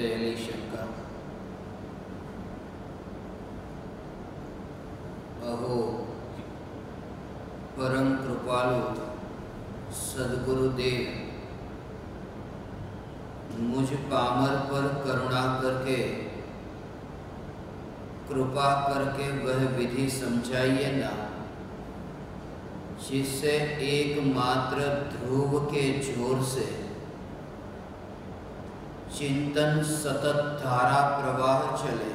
पहली शंका। अहो परम कृपालु सद्गुरुदेव, मुझ पामर पर करुणा करके कृपा करके वह विधि समझाइए ना, जिससे एकमात्र ध्रुव के जोर से चिंतन सतत धारा प्रवाह चले।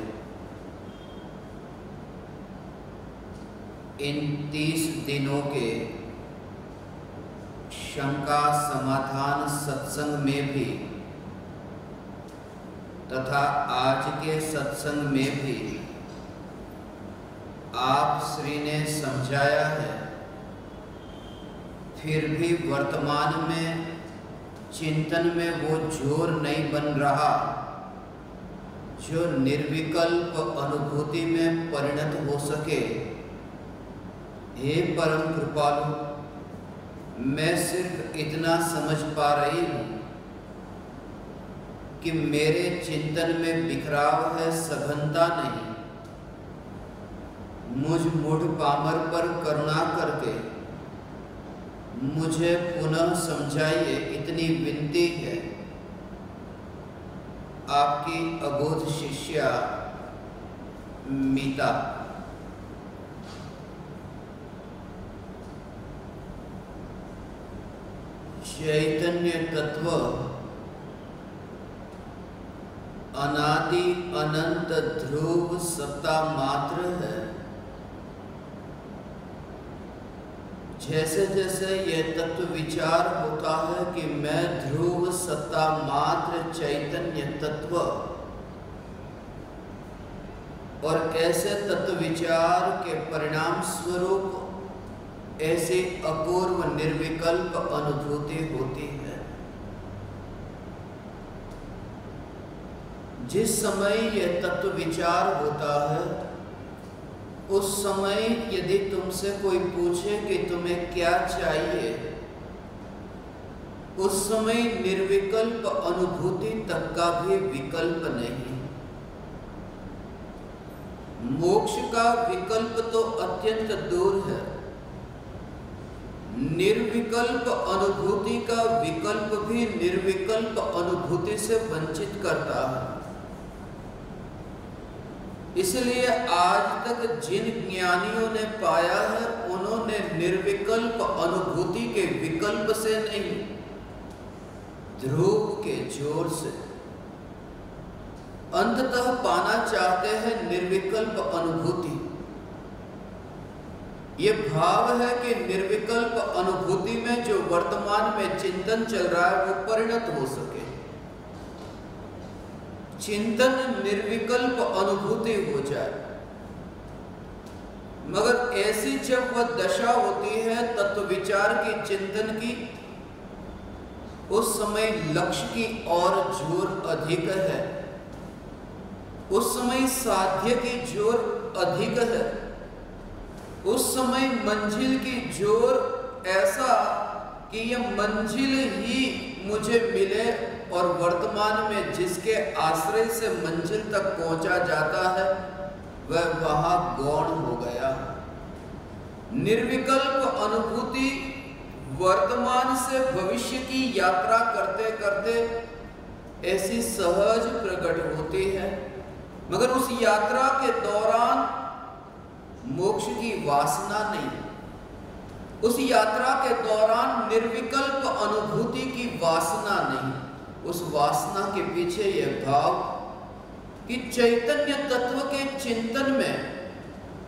इन 30 दिनों के शंका समाधान सत्संग में भी तथा आज के सत्संग में भी आप श्री ने समझाया है, फिर भी वर्तमान में चिंतन में वो जोर नहीं बन रहा जो निर्विकल्प अनुभूति में परिणत हो सके। हे परम कृपालु, मैं सिर्फ इतना समझ पा रही हूँ कि मेरे चिंतन में बिखराव है, सघनता नहीं। मुझ मूढ़ पामर पर करुणा करके मुझे पुनः समझाइए, इतनी विनती है। आपकी अबोध शिष्या मीता। चैतन्य तत्व अनादि अनंत ध्रुव सत्ता मात्र है। जैसे जैसे यह तत्व विचार होता है कि मैं ध्रुव सत्ता मात्र चैतन्य तत्व, और ऐसे तत्व विचार के परिणाम स्वरूप ऐसी अपूर्व निर्विकल्प अनुभूति होती है। जिस समय यह तत्व विचार होता है, उस समय यदि तुमसे कोई पूछे कि तुम्हें क्या चाहिए, उस समय निर्विकल्प अनुभूति तक का भी विकल्प नहीं। मोक्ष का विकल्प तो अत्यंत दूर है, निर्विकल्प अनुभूति का विकल्प भी निर्विकल्प अनुभूति से वंचित करता है। इसलिए आज तक जिन ज्ञानियों ने पाया है, उन्होंने निर्विकल्प अनुभूति के विकल्प से नहीं, ध्रुव के जोर से अंततः पाना चाहते हैं निर्विकल्प अनुभूति। ये भाव है कि निर्विकल्प अनुभूति में जो वर्तमान में चिंतन चल रहा है वो परिणत हो सके, चिंतन निर्विकल्प अनुभूति हो जाए। मगर ऐसी जब वह दशा होती है तत्व विचार की, चिंतन की, उस समय लक्ष्य की और जोर अधिक है, उस समय साध्य की जोर अधिक है, उस समय मंजिल की जोर ऐसा कि यह मंजिल ही मुझे मिले, और वर्तमान में जिसके आश्रय से मंजिल तक पहुंचा जाता है वह वहां गौण हो गया। निर्विकल्प अनुभूति वर्तमान से भविष्य की यात्रा करते करते ऐसी सहज प्रकट होती है, मगर उस यात्रा के दौरान मोक्ष की वासना नहीं, उस यात्रा के दौरान निर्विकल्प अनुभूति की वासना नहीं। उस वासना के पीछे यह भाव कि चैतन्य तत्व के चिंतन में,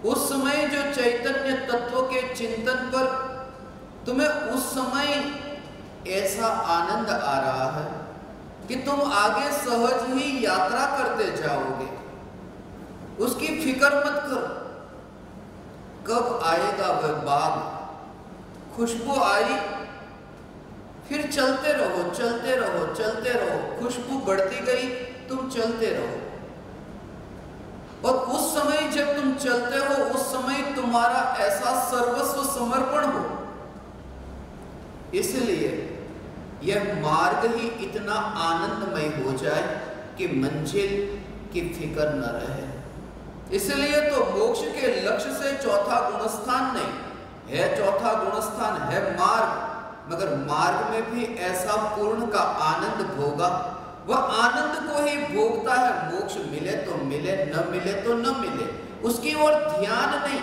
उस समय जो चैतन्य तत्व के चिंतन पर तुम्हें उस समय ऐसा आनंद आ रहा है कि तुम आगे सहज ही यात्रा करते जाओगे, उसकी फिक्र मत करो। कब आएगा वह बाग, खुशबू आई, फिर चलते रहो चलते रहो चलते रहो, खुशबू बढ़ती गई, तुम चलते रहो। और उस समय जब तुम चलते हो, उस समय तुम्हारा ऐसा सर्वस्व समर्पण हो। इसलिए यह मार्ग ही इतना आनंदमय हो जाए कि मंजिल की फिक्र न रहे। इसलिए तो मोक्ष के लक्ष्य से चौथा गुणस्थान नहीं है, चौथा गुणस्थान है मार्ग। मगर मार्ग में भी ऐसा पूर्ण का आनंद भोगा, वह आनंद को ही भोगता है। मोक्ष मिले तो मिले, न मिले तो न मिले, उसकी ओर ध्यान नहीं।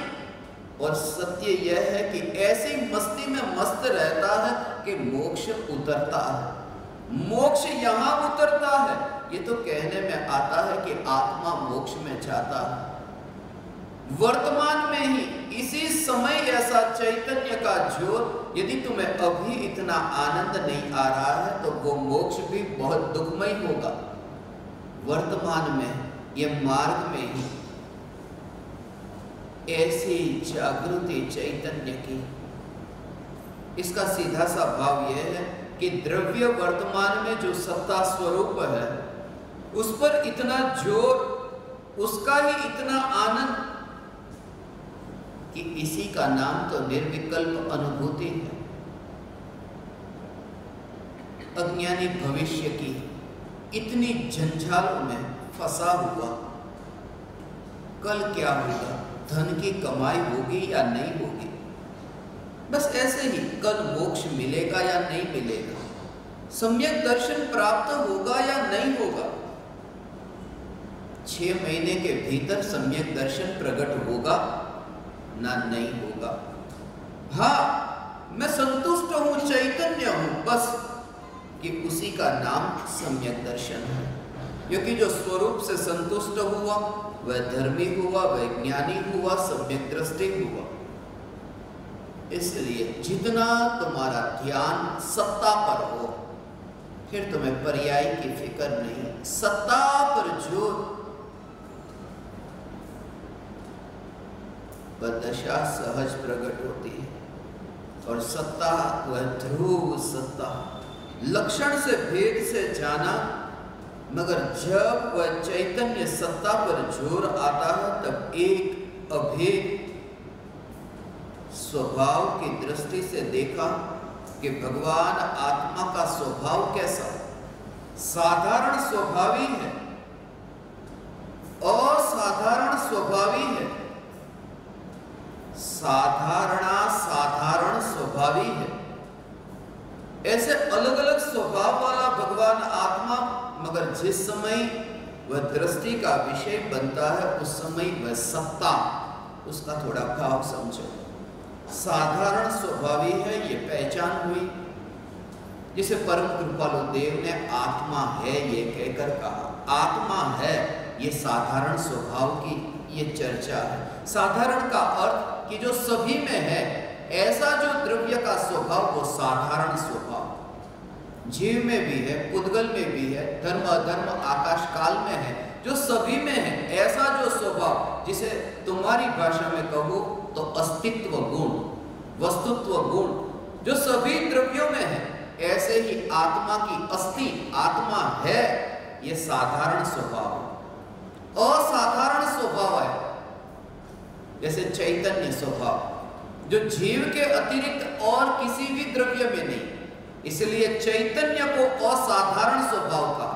और सत्य यह है कि ऐसी मस्ती में मस्त रहता है कि मोक्ष उतरता है। मोक्ष यहां उतरता है, ये तो कहने में आता है कि आत्मा मोक्ष में जाता है। वर्तमान में ही इसी समय ऐसा चैतन्य का जोर, यदि तुम्हें अभी इतना आनंद नहीं आ रहा है तो वो मोक्ष भी बहुत दुखमय होगा। वर्तमान में ये मार्ग में ही ऐसी जागृति चैतन्य की, इसका सीधा सा भाव यह है कि द्रव्य वर्तमान में जो सत्ता स्वरूप है उस पर इतना जोर, उसका ही इतना आनंद कि इसी का नाम तो निर्विकल्प अनुभूति है। अज्ञानी भविष्य की इतनी झंझालों में फंसा हुआ, कल क्या होगा, धन की कमाई होगी या नहीं होगी, बस ऐसे ही कल मोक्ष मिलेगा या नहीं मिलेगा, सम्यक दर्शन प्राप्त होगा या नहीं होगा, 6 महीने के भीतर सम्यक दर्शन प्रकट होगा ना नहीं होगा। हाँ, मैं संतुष्ट हूं, चैतन्य हूं, बस कि उसी का नाम सम्यक दर्शन है। क्योंकि जो स्वरूप से संतुष्ट हुआ वह धर्मी हुआ, वह ज्ञानी हुआ, सम्यक दृष्टि हुआ। इसलिए जितना तुम्हारा ध्यान सत्ता पर हो, फिर तुम्हें पर्याय की फिक्र नहीं। सत्ता पर जोर, वह दशा सहज प्रकट होती है। और सत्ता वह ध्रुव सत्ता, लक्षण से भेद से जाना, मगर जब वह चैतन्य सत्ता पर जोर आता है तब एक अभेद स्वभाव की दृष्टि से देखा कि भगवान आत्मा का स्वभाव कैसा, साधारण स्वभावी है, असाधारण स्वभावी है, साधारण स्वभावी है। ऐसे अलग अलग स्वभाव वाला भगवान आत्मा, मगर जिस समय वह दृष्टि का विषय बनता है उस समय वह सत्ता, उसका थोड़ा भाव समझो। साधारण स्वभावी है, ये पहचान हुई, जिसे परम कृपालु देव ने आत्मा है ये कहकर कहा। आत्मा है, ये साधारण स्वभाव की ये चर्चा है। साधारण का अर्थ कि जो सभी में है, ऐसा जो द्रव्य का स्वभाव वो साधारण स्वभाव जीव में भी है, पुद्गल में भी है, धर्म अधर्म आकाश काल में है, जो सभी में है, ऐसा जो स्वभाव, जिसे तुम्हारी भाषा में कहो तो अस्तित्व गुण, वस्तुत्व गुण, जो सभी द्रव्यों में है, ऐसे ही आत्मा की अस्थि, आत्मा है, ये साधारण स्वभाव है। असाधारण स्वभाव है जैसे चैतन्य स्वभाव, जो जीव के अतिरिक्त और किसी भी द्रव्य में नहीं, इसलिए चैतन्य को असाधारण स्वभाव का।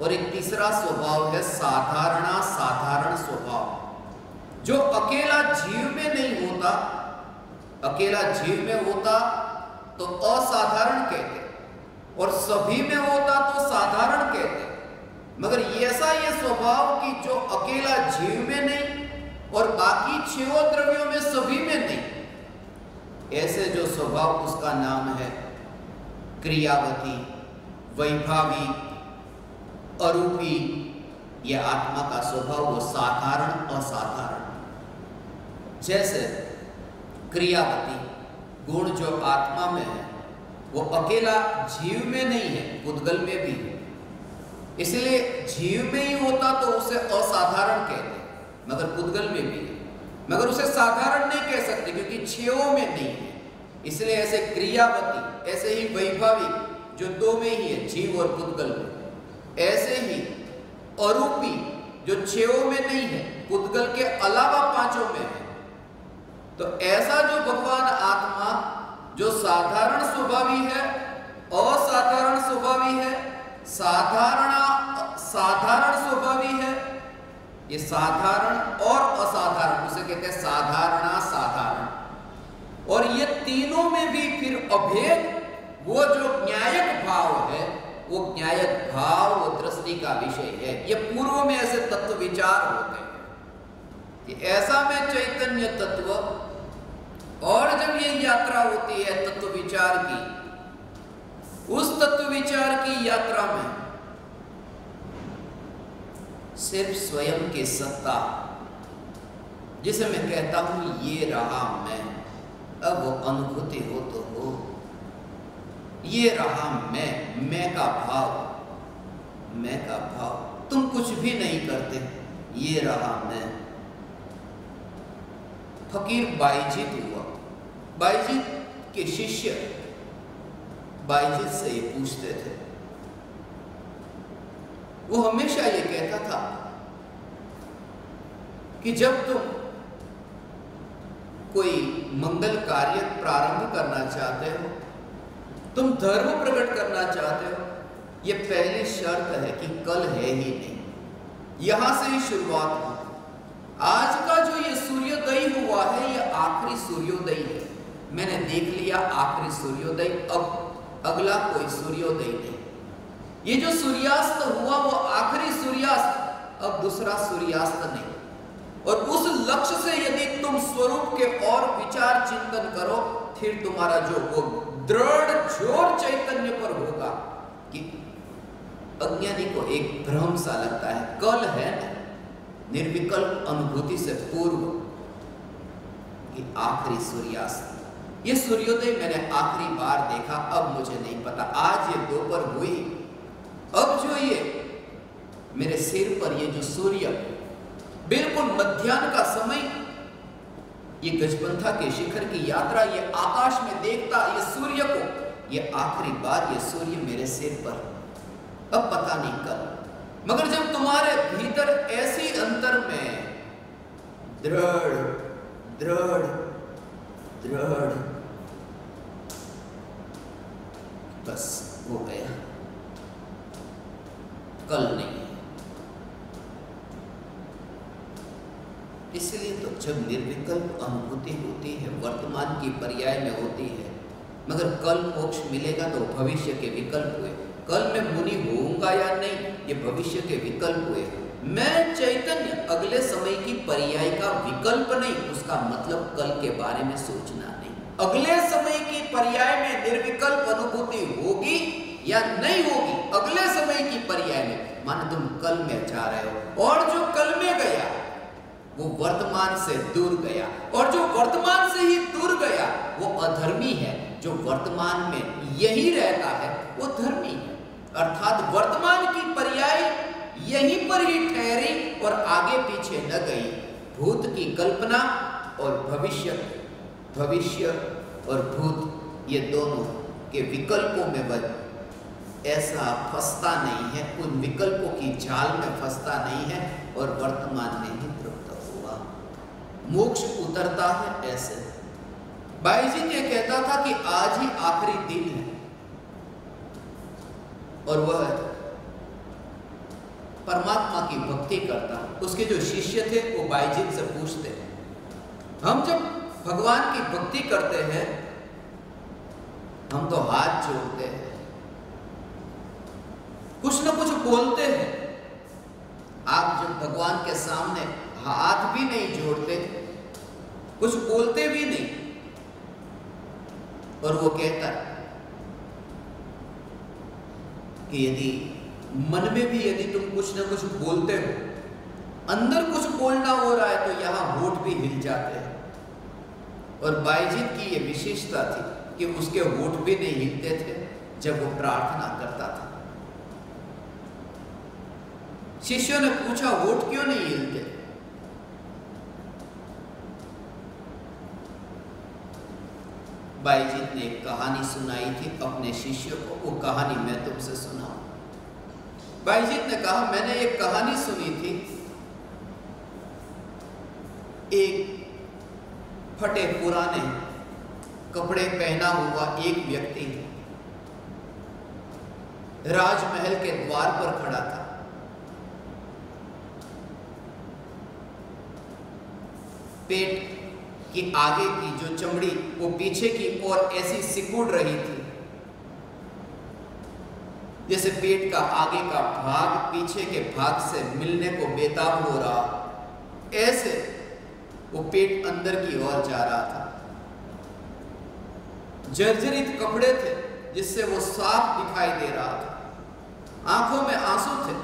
और एक तीसरा स्वभाव है साधारण स्वभाव, जो अकेला जीव में नहीं होता, अकेला जीव में होता तो असाधारण कहते, और सभी में होता तो साधारण कहते। मगर ऐसा ये स्वभाव कि जो अकेला जीव में नहीं और बाकी 6 द्रव्यों में सभी में नहीं, ऐसे जो स्वभाव, उसका नाम है क्रियावती, वैभावी, अरूपी। यह आत्मा का स्वभाव वो साधारण असाधारण। जैसे क्रियावती गुण जो आत्मा में है वो अकेला जीव में नहीं है, पुद्गल में भी है। इसलिए जीव में ही होता तो उसे असाधारण कहते, मगर पुद्गल में भी है, मगर उसे साधारण नहीं कह सकते क्योंकि 6 में नहीं है। इसलिए ऐसे क्रियावती, ऐसे ही वैभाविक जो 2 में ही है, जीव और पुद्गल में, ऐसे ही अरूपी जो 6 में नहीं है, पुद्गल के अलावा 5 में है। तो ऐसा जो भगवान आत्मा जो साधारण स्वभावी है, असाधारण स्वभावी है, साधारण स्वभावी है, ये साधारण और असाधारण, उसे कहते हैं साधारण साधारण, और ये तीनों में भी फिर अभेद वो जो न्यायक भाव है, वो न्यायक भाव वो दृष्टि का विषय है। ये पूर्व में ऐसे तत्व विचार होते हैं कि ऐसा में चैतन्य तत्व, और जब ये यात्रा होती है तत्व विचार की, उस तत्व विचार की यात्रा में सिर्फ स्वयं की सत्ता, जिसे मैं कहता हूं ये रहा मैं, अब वो अनुभूति हो तो हो, ये रहा मैं का भाव, मैं का भाव, तुम कुछ भी नहीं करते, ये रहा मैं। फकीर बायजीत हुआ, बायजीत के शिष्य बायजीत से ये पूछते थे, वो हमेशा ये कहता था कि जब तुम कोई मंगल कार्य प्रारंभ करना चाहते हो, तुम धर्म प्रकट करना चाहते हो, ये पहली शर्त है कि कल है ही नहीं, यहां से ही शुरुआत हो। आज का जो ये सूर्योदय हुआ है, ये आखिरी सूर्योदय है, मैंने देख लिया आखिरी सूर्योदय, अब अगला कोई सूर्योदय नहीं। ये जो सूर्यास्त हुआ वो आखिरी सूर्यास्त, अब दूसरा सूर्यास्त नहीं। और उस लक्ष्य से यदि तुम स्वरूप के और विचार चिंतन करो, फिर तुम्हारा जो वो दृढ़ जोर चैतन्य पर होगा कि अज्ञानी को एक भ्रम सा लगता है, कल है निर्विकल्प अनुभूति से पूर्व कि आखिरी सूर्यास्त, ये सूर्योदय मैंने आखिरी बार देखा, अब मुझे नहीं पता, आज ये दोपहर हुई, अब जो ये मेरे सिर पर ये जो सूर्य बिल्कुल मध्याह्न का समय, ये गजपंथा के शिखर की यात्रा, ये आकाश में देखता ये सूर्य को, ये आखिरी बार ये सूर्य मेरे सिर पर, अब पता नहीं कल। मगर जब तुम्हारे भीतर ऐसी अंतर में दृढ़ दृढ़ दृढ़, बस हो गया, कल नहीं। इसलिए तो जब निर्विकल्प अनुभूति होती है, वर्तमान की पर्याय में होती है, मगर कल मोक्ष मिलेगा तो भविष्य के विकल्प हुए, कल मैं मुनि होऊंगा या नहीं, ये भविष्य के विकल्प हुए। मैं चैतन्य अगले समय की पर्याय का विकल्प नहीं, उसका मतलब कल के बारे में सोचना नहीं। अगले समय की पर्याय में निर्विकल्प अनुभूति होगी या नहीं होगी, अगले समय की पर्याय में, माने तुम कल में जा रहे हो, और जो कल में गया वो वर्तमान से दूर गया, और जो वर्तमान से ही दूर गया वो अधर्मी है, जो वर्तमान में यही रहता है वो धर्मी है। अर्थात वर्तमान की पर्याय यहीं पर ही ठहरी और आगे पीछे न गई। भूत की कल्पना और भविष्य और भूत, ये दोनों के विकल्पों में वह ऐसा फंसता नहीं है, उन विकल्पों की जाल में फंसता नहीं है, और वर्तमान में ही तृप्त हुआ, मोक्ष उतरता है। ऐसे बायजीत ये कहता था कि आज ही आखिरी दिन है, और वह परमात्मा की भक्ति करता। उसके जो शिष्य थे वो बायजीत से पूछते, हम जब भगवान की भक्ति करते हैं हम तो हाथ जोड़ते हैं, कुछ न कुछ बोलते हैं, आप जब भगवान के सामने हाथ भी नहीं जोड़ते, कुछ बोलते भी नहीं। और वो कहता है कि यदि मन में भी यदि तुम कुछ न कुछ बोलते हो, अंदर कुछ बोलना हो रहा है, तो यहां होठ भी हिल जाते हैं। और बायजीत की ये विशेषता थी कि उसके होठ भी नहीं हिलते थे जब वो प्रार्थना करता था। शिष्यों ने पूछा, होठ क्यों नहीं हिलते? बायजीत ने एक कहानी सुनाई थी अपने शिष्यों को, वो कहानी मैं तुमसे सुनाऊं। बायजीत ने कहा, मैंने एक कहानी सुनी थी, एक फटे पुराने कपड़े पहना हुआ एक व्यक्ति राजमहल के द्वार पर खड़ा था। पेट की आगे की जो चमड़ी वो पीछे की ओर ऐसी सिकुड़ रही थी, जैसे पेट का आगे का भाग पीछे के भाग से मिलने को बेताब हो रहा, ऐसे वो पेट अंदर की ओर जा रहा था। जर्जरित कपड़े थे जिससे वो साफ दिखाई दे रहा था, आंखों में आंसू थे।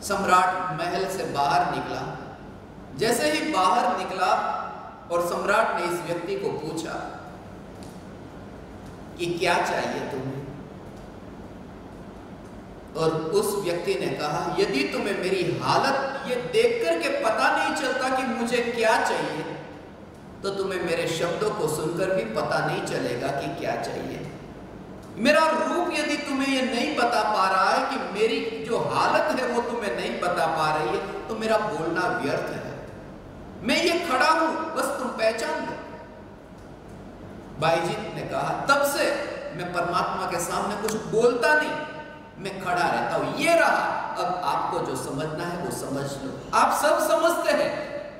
सम्राट महल से बाहर निकला। जैसे ही बाहर निकला और सम्राट ने इस व्यक्ति को पूछा कि क्या चाहिए तुम्हें, और उस व्यक्ति ने कहा, यदि तुम्हें मेरी हालत ये देखकर के पता नहीं चलता कि मुझे क्या चाहिए, तो तुम्हें मेरे शब्दों को सुनकर भी पता नहीं चलेगा कि क्या चाहिए। मेरा रूप यदि तुम्हें ये नहीं बता पा रहा है कि मेरी जो हालत है वो तुम्हें नहीं बता पा रही है, तो मेरा बोलना व्यर्थ है। मैं ये खड़ा हूं, बस तुम पहचान लो। बाईजीत ने कहा, तब से मैं परमात्मा के सामने कुछ बोलता नहीं, मैं खड़ा रहता हूं। ये रहा, अब आपको जो समझना है वो समझ लो। आप सब समझते हैं,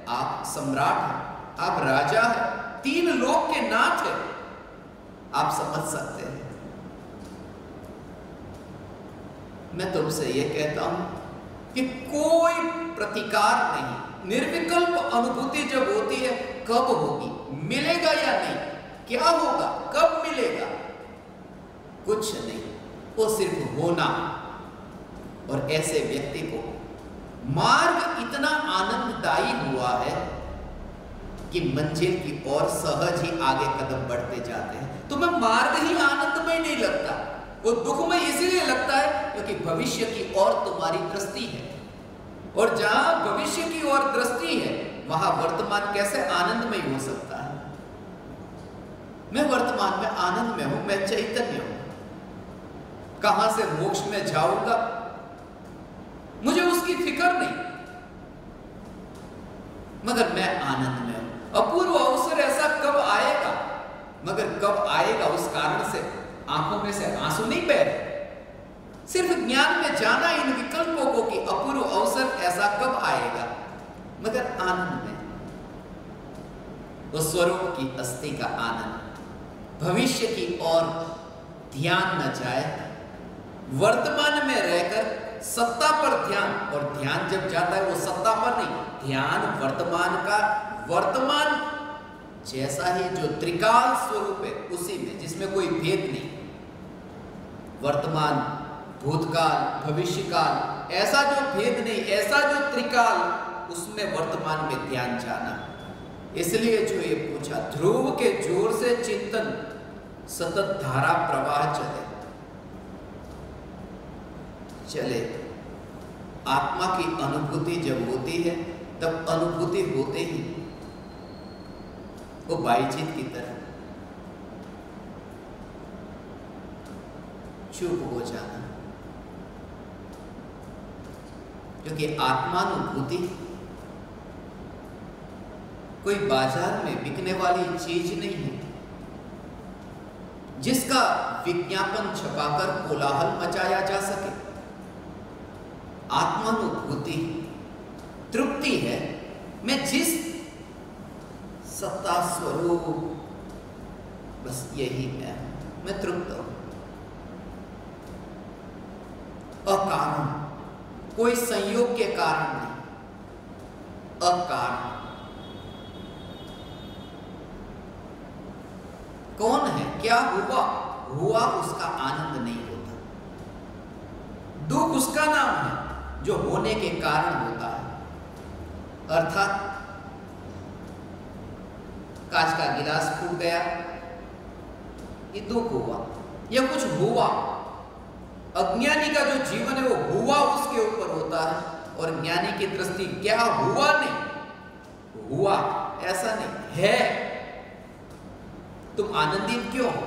आप सम्राट हैं, आप राजा हैं, 3 लोक के नाथ हैं, आप समझ सकते हैं। मैं तुमसे ये कहता हूं कि कोई प्रतिकार नहीं, निर्विकल्प अनुभूति जब होती है, कब होगी, मिलेगा या नहीं, क्या होगा, कब मिलेगा, कुछ नहीं, वो सिर्फ होना। और ऐसे व्यक्ति को मार्ग इतना आनंददायी हुआ है कि मंजिल की ओर सहज ही आगे कदम बढ़ते जाते हैं। तुम्हें मार्ग ही आनंदमय नहीं लगता, वो दुखमय इसीलिए लगता है क्योंकि भविष्य की ओर तुम्हारी दृष्टि है, और जहां भविष्य की ओर दृष्टि है वहां वर्तमान कैसे आनंदमय हो सकता है। मैं वर्तमान में आनंद में हूं, मैं चैतन्य हूं, कहां से मोक्ष में जाऊंगा मुझे उसकी फिक्र नहीं, मगर मैं आनंद में हूं। अपूर्व अवसर ऐसा कब आएगा, मगर कब आएगा उस कारण से आंखों में से आंसू नहीं बह रहे। सिर्फ ज्ञान में जाना इन विकल्पों को कि अपूर्व अवसर ऐसा कब आएगा, मगर आनंद में, वो स्वरूप की अस्थि का आनंद। भविष्य की ओर ध्यान न जाए, वर्तमान में रहकर सत्ता पर ध्यान, और ध्यान जब जाता है वो सत्ता पर नहीं, ध्यान वर्तमान का, वर्तमान जैसा ही जो त्रिकाल स्वरूप है उसी में, जिसमें कोई भेद नहीं, वर्तमान, भूतकाल, भविष्यकाल, ऐसा जो भेद नहीं, ऐसा जो त्रिकाल, उसमें वर्तमान में ध्यान जाना। इसलिए जो ये पूछा, ध्रुव के जोर से चिंतन सतत धारा प्रवाह चले। आत्मा की अनुभूति जब होती है तब अनुभूति होते ही वो बाईजीत की तरह चुप हो जाना, क्योंकि आत्मानुभूति कोई बाजार में बिकने वाली चीज नहीं है जिसका विज्ञापन छपाकर कोलाहल मचाया जा सके। आत्मानुभूति तृप्ति है, मैं जिस सत्ता स्वरूप, बस यही मैं तृप्त हूं। अकारण, कोई संयोग के कारण नहीं, अकारण। कौन है, क्या हुआ उसका आनंद नहीं होता। दुख उसका नाम है जो होने के कारण होता है। अर्थात कांच का गिलास फूट गया, ये दुख हुआ, या कुछ हुआ। अज्ञानी का जो जीवन है वो हुआ उसके ऊपर होता है, और ज्ञानी की दृष्टि क्या हुआ नहीं, हुआ ऐसा नहीं है। तुम आनंदित क्यों हो?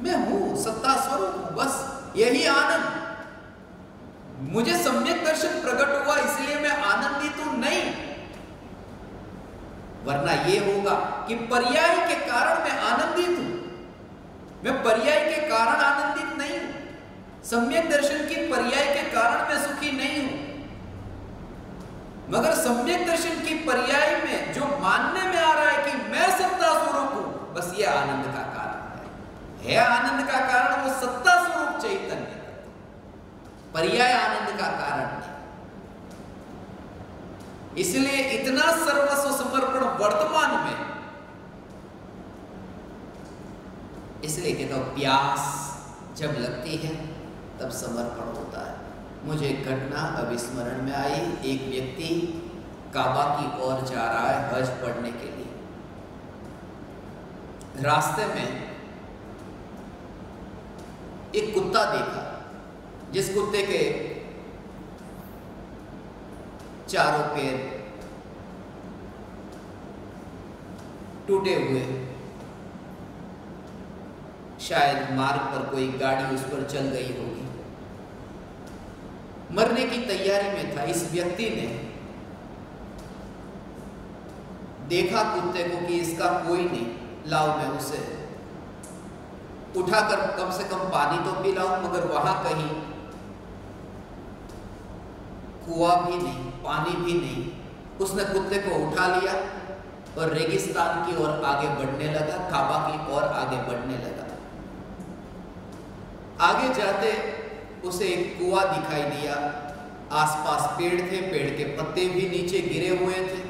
मैं हूं, सत्ता स्वरूप हूं, बस यही आनंद। मुझे सम्यक दर्शन प्रकट हुआ इसलिए मैं आनंदित हूं, नहीं, वरना यह होगा कि पर्याय के कारण मैं आनंदित हूं। मैं पर्याय के कारण आनंदित नहीं हूं, सम्यक दर्शन की पर्याय के कारण मैं सुखी नहीं हूं। मगर सम्यक दर्शन की पर्याय में जो मानने में आ रहा है कि मैं सत्ता स्वरूप हूं, बस ये आनंद का कारण है आनंद का कारण वो सत्ता स्वरूप चैतन्य, पर्याय आनंद का कारण नहीं। इसलिए इतना सर्वस्व समर्पण वर्तमान में, इसलिए कहता हूं प्यास जब लगती है तब समर्पण होता है। मुझे एक घटना अभी स्मरण में आई। एक व्यक्ति काबा की ओर जा रहा है हज पढ़ने के लिए। रास्ते में एक कुत्ता देखा, जिस कुत्ते के चारों पैर टूटे हुए, शायद मार्ग पर कोई गाड़ी उस पर चल गई होगी, मरने की तैयारी में था। इस व्यक्ति ने देखा कुत्ते को कि इसका कोई नहीं, लाओ मैं उसे उठाकर कम से कम पानी तो पिलाऊं, मगर वहां कहीं कुआं भी नहीं, पानी भी नहीं। उसने कुत्ते को उठा लिया और रेगिस्तान की ओर आगे बढ़ने लगा, काबा की ओर आगे बढ़ने लगा। आगे जाते उसे एक कुआं दिखाई दिया, आसपास पेड़ थे, पेड़ के पत्ते भी नीचे गिरे हुए थे।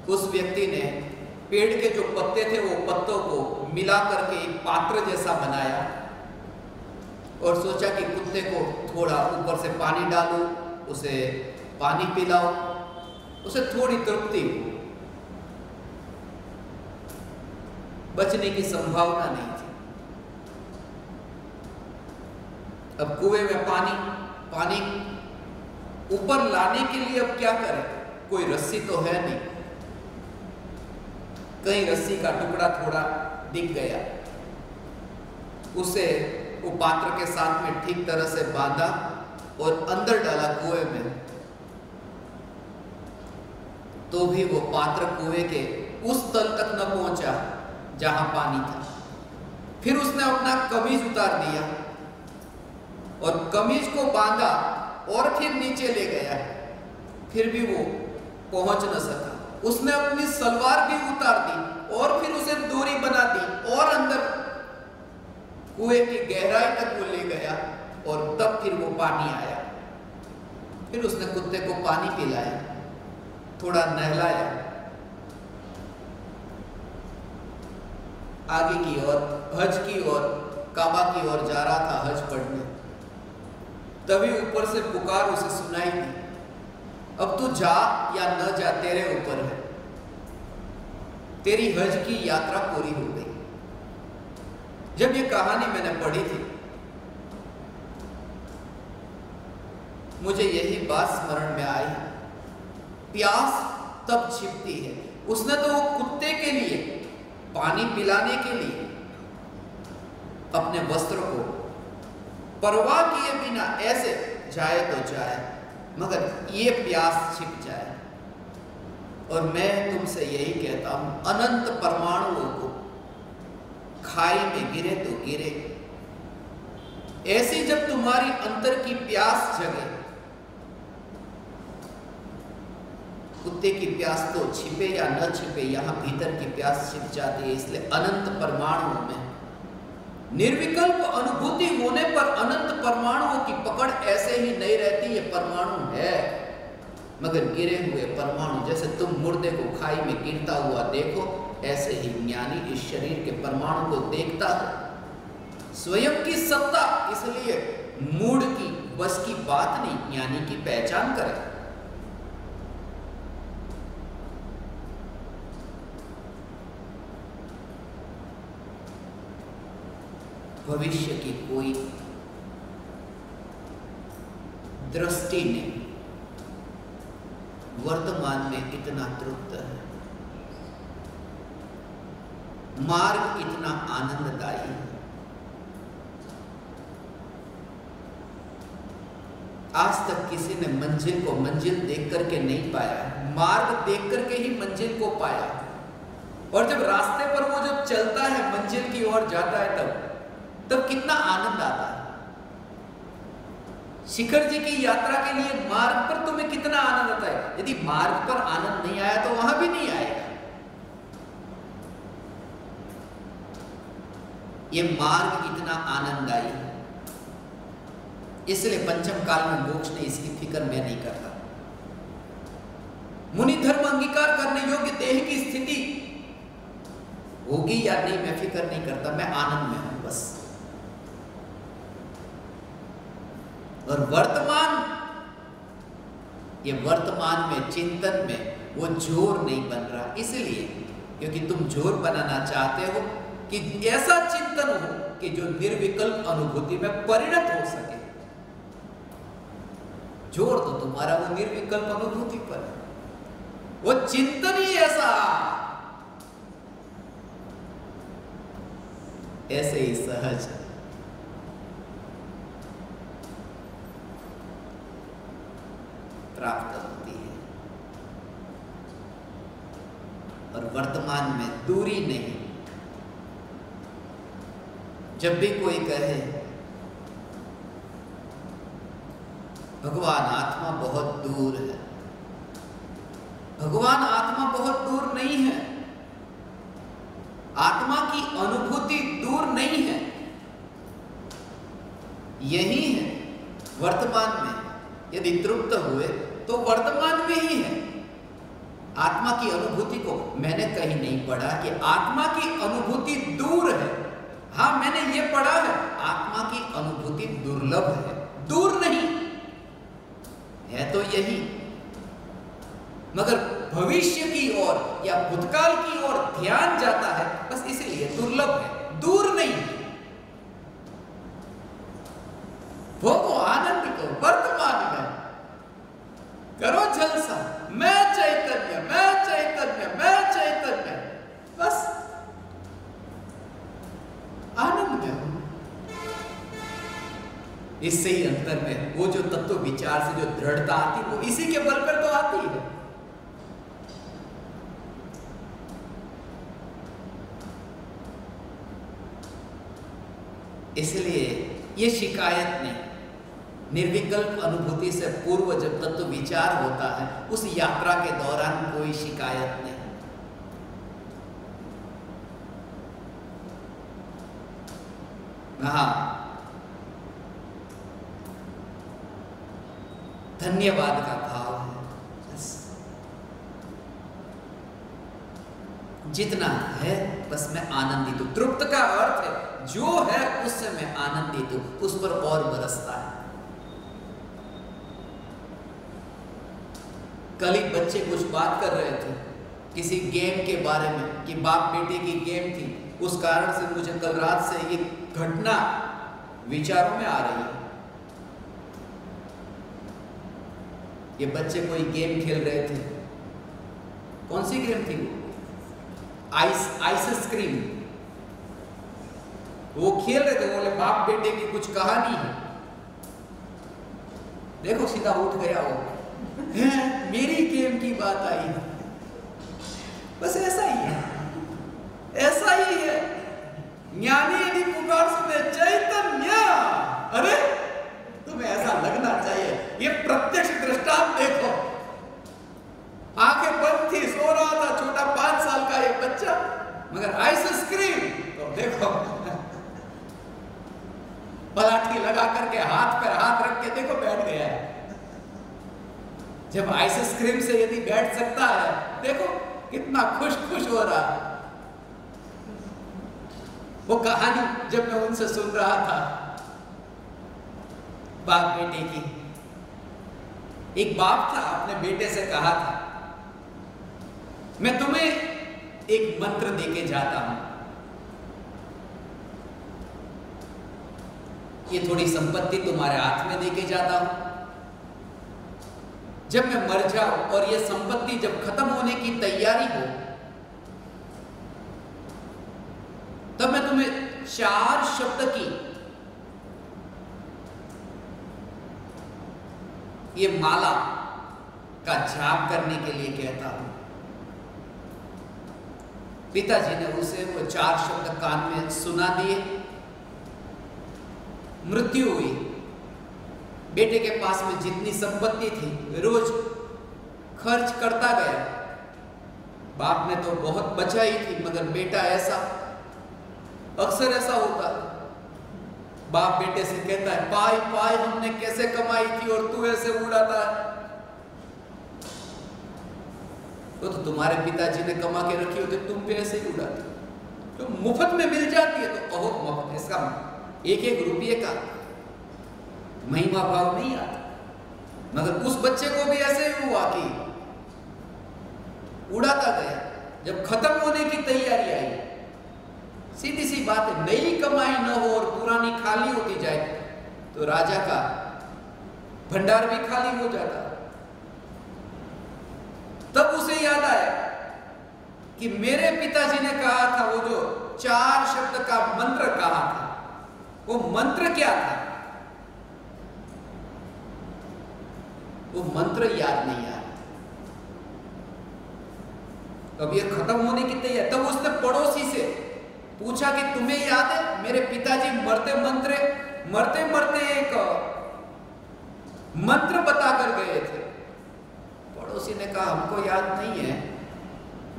उस व्यक्ति ने पेड़ के जो पत्ते थे वो पत्तों को मिला करके एक पात्र जैसा बनाया और सोचा कि कुत्ते को थोड़ा ऊपर से पानी डालूं, उसे पानी पिलाओ, उसे थोड़ी तृप्ति हो। बचने की संभावना नहीं थी। अब कुएं में पानी ऊपर लाने के लिए अब क्या करें? कोई रस्सी तो है नहीं। कहीं रस्सी का टुकड़ा थोड़ा दिख गया, उसे वो पात्र के साथ में ठीक तरह से बांधा और अंदर डाला कुएं में, तो भी वो पात्र कुएं के उस तल तक न पहुंचा जहां पानी था। फिर उसने अपना कमीज उतार दिया और कमीज को बांधा और फिर नीचे ले गया, फिर भी वो पहुंच न सका। उसने अपनी सलवार भी उतार दी और फिर उसे दूरी बना दी और अंदर कुएं की गहराई तक वो ले गया और तब फिर वो पानी आया। फिर उसने कुत्ते को पानी पिलाया, थोड़ा नहलाया, आगे की ओर हज की ओर, काबा की ओर जा रहा था हज पढ़ने। तभी ऊपर से पुकार उसे सुनाई दी, अब तू जा या न जा तेरे ऊपर है, तेरी हज की यात्रा पूरी हो गई। जब ये कहानी मैंने पढ़ी थी, मुझे यही बात स्मरण में आई, प्यास तब छिपती है। उसने तो वो कुत्ते के लिए पानी पिलाने के लिए अपने वस्त्र को परवाह किए बिना ऐसे जाए तो जाए, मगर ये प्यास छिप जाए। और मैं तुमसे यही कहता हूं, अनंत परमाणुओं को खाई में गिरे तो गिरे। ऐसी जब तुम्हारी अंतर की प्यास जगे, कुत्ते की प्यास तो छिपे या न छिपे, यहां भीतर की प्यास छिप जाती है। इसलिए अनंत परमाणुओं में निर्विकल्प अनुभूति होने पर अनंत परमाणुओं की पकड़ ऐसे ही नहीं रहती। ये परमाणु है, मगर गिरे हुए परमाणु, जैसे तुम मुर्दे को खाई में गिरता हुआ देखो, ऐसे ही ज्ञानी इस शरीर के परमाणु को देखता है। स्वयं की सत्ता, इसलिए मूढ़ की बस की बात नहीं, ज्ञानी की पहचान करे। भविष्य की कोई दृष्टि नहीं, वर्तमान में इतना तृप्त है, मार्ग इतना आनंददायी है। आज तक किसी ने मंजिल को मंजिल देख करके नहीं पाया, मार्ग देख करके ही मंजिल को पाया। और जब रास्ते पर वो जब चलता है, मंजिल की ओर जाता है, तब कितना आनंद आता है। शिखर जी की यात्रा के लिए मार्ग पर तुम्हें कितना आनंद आता है। यदि मार्ग पर आनंद नहीं आया तो वहां भी नहीं आएगा। ये मार्ग इतना आनंददायी है, इसलिए पंचम काल में मोक्ष ने इसकी फिक्र मैं नहीं करता। मुनि धर्म अंगीकार करने योग्य देह की स्थिति होगी या नहीं मैं फिक्र नहीं करता, मैं आनंद में हूं बस। और ये वर्तमान में चिंतन में वो जोर नहीं बन रहा, इसलिए क्योंकि तुम जोर बनाना चाहते हो कि ऐसा चिंतन हो कि जो निर्विकल्प अनुभूति में परिणत हो सके। जोर तो तुम्हारा वो निर्विकल्प अनुभूति पर है, वो चिंतन ही ऐसा, ऐसे ही सहज प्राप्त होती है। और वर्तमान में दूरी नहीं। जब भी कोई कहे भगवान आत्मा बहुत दूर है, भगवान आत्मा बहुत दूर नहीं है। आत्मा की अनुभूति दूर नहीं है, यही है वर्तमान में। यदि तृप्त हुए तो वर्तमान में ही है। आत्मा की अनुभूति को मैंने कहीं नहीं पढ़ा कि आत्मा की अनुभूति दूर है। हाँ, मैंने ये पढ़ा है आत्मा की अनुभूति दुर्लभ है, दूर नहीं है तो यही। मगर भविष्य की ओर या भूतकाल की ओर ध्यान जाता है, बस इसलिए दुर्लभ है, दूर नहीं है। वो आनंद को वर्तमान में करो जलसा, मैं चैतन्य, मैं चैतन्य, मैं चैतन्य, बस आनंद में हूं। इससे ही अंतर में वो जो तत्व विचार से जो दृढ़ता आती, वो इसी के बल पर तो आती है। इसलिए ये शिकायत नहीं। निर्विकल्प अनुभूति से पूर्व जब तत्व विचार होता है, उस यात्रा के दौरान कोई शिकायत नहीं। हाँ, धन्यवाद का भाव है, बस जितना है बस मैं आनंदित हूं। तृप्त का अर्थ है जो है उससे मैं आनंदित हूं, उस पर और बरसता है। कल ही बच्चे कुछ बात कर रहे थे किसी गेम के बारे में कि बाप बेटे की गेम थी, उस कारण से मुझे कल रात से ये घटना विचारों में आ रही है। ये बच्चे कोई गेम खेल रहे थे, कौन सी गेम थी वो? आइसक्रीम। वो खेल रहे थे, बोले बाप बेटे की कुछ कहानी है। देखो सीधा उठ गया वो, मेरी गेम की बात आई। बस ऐसा ही है, ऐसा ही है। ज्ञानी यदि पुकार सुने चैतन्य, अरे तुम्हें ऐसा लगना चाहिए। ये प्रत्यक्ष दृष्टांत देखो, आंखें बंद थी, सो रहा था छोटा 5 साल का ये बच्चा, मगर आइसक्रीम तो देखो पलाठी लगा करके हाथ पर हाथ रख के देखो बैठ गया है। जब आइसक्रीम से यदि बैठ सकता है, देखो कितना खुश खुश हो रहा है। वो कहानी जब मैं उनसे सुन रहा था बाप बेटे की, एक बाप था अपने बेटे से कहा था, मैं तुम्हें एक मंत्र देके जाता हूं, ये थोड़ी संपत्ति तुम्हारे हाथ में देके जाता हूं। जब मैं मर जाऊं और ये संपत्ति जब खत्म होने की तैयारी हो, तब मैं तुम्हें 4 शब्द की ये माला का जाप करने के लिए कहता हूं। पिताजी ने उसे वो 4 शब्द कान में सुना दिए। मृत्यु हुई, बेटे के पास में जितनी संपत्ति थी रोज खर्च करता गया। बाप ने तो बहुत बचाई थी, मगर बेटा ऐसा, अक्सर ऐसा होता, बाप बेटे से कहता है पाई पाई हमने कैसे कमाई थी और तू ऐसे उड़ाता है। तो तुम्हारे पिताजी ने कमा के रखी होती, तुम भी ऐसे ही उड़ाते। तो मुफ्त में मिल जाती है तो बहुत मुफ्त, इसका एक एक रुपये का महिमा भाव नहीं आता। मगर उस बच्चे को भी ऐसे ही हुआ कि उड़ाता गया। जब खत्म होने की तैयारी आई, सीधी सी बात है, नई कमाई न हो और पुरानी खाली होती जाए तो राजा का भंडार भी खाली हो जाता। तब उसे याद आया कि मेरे पिताजी ने कहा था, वो जो 4 शब्द का मंत्र कहा था, वो मंत्र क्या था? वो मंत्र याद नहीं आया। अब ये खत्म होने की तैयारी, तब उसने पड़ोसी से पूछा कि तुम्हें याद है मेरे पिताजी मरते मरते एक मंत्र बताकर गए थे। पड़ोसी ने कहा हमको याद नहीं है,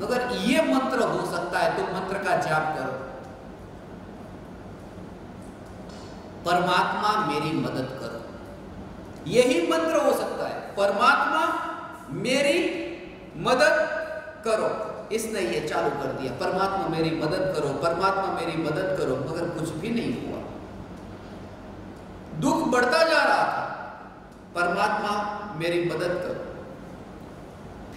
मगर ये मंत्र हो सकता है, तुम मंत्र का जाप करो। परमात्मा मेरी मदद करो, यही मंत्र हो सकता है, परमात्मा मेरी मदद करो। इसने ये चालू कर दिया, परमात्मा मेरी मदद करो, परमात्मा मेरी मदद करो, मगर कुछ भी नहीं हुआ। दुख बढ़ता जा रहा था, परमात्मा मेरी मदद करो।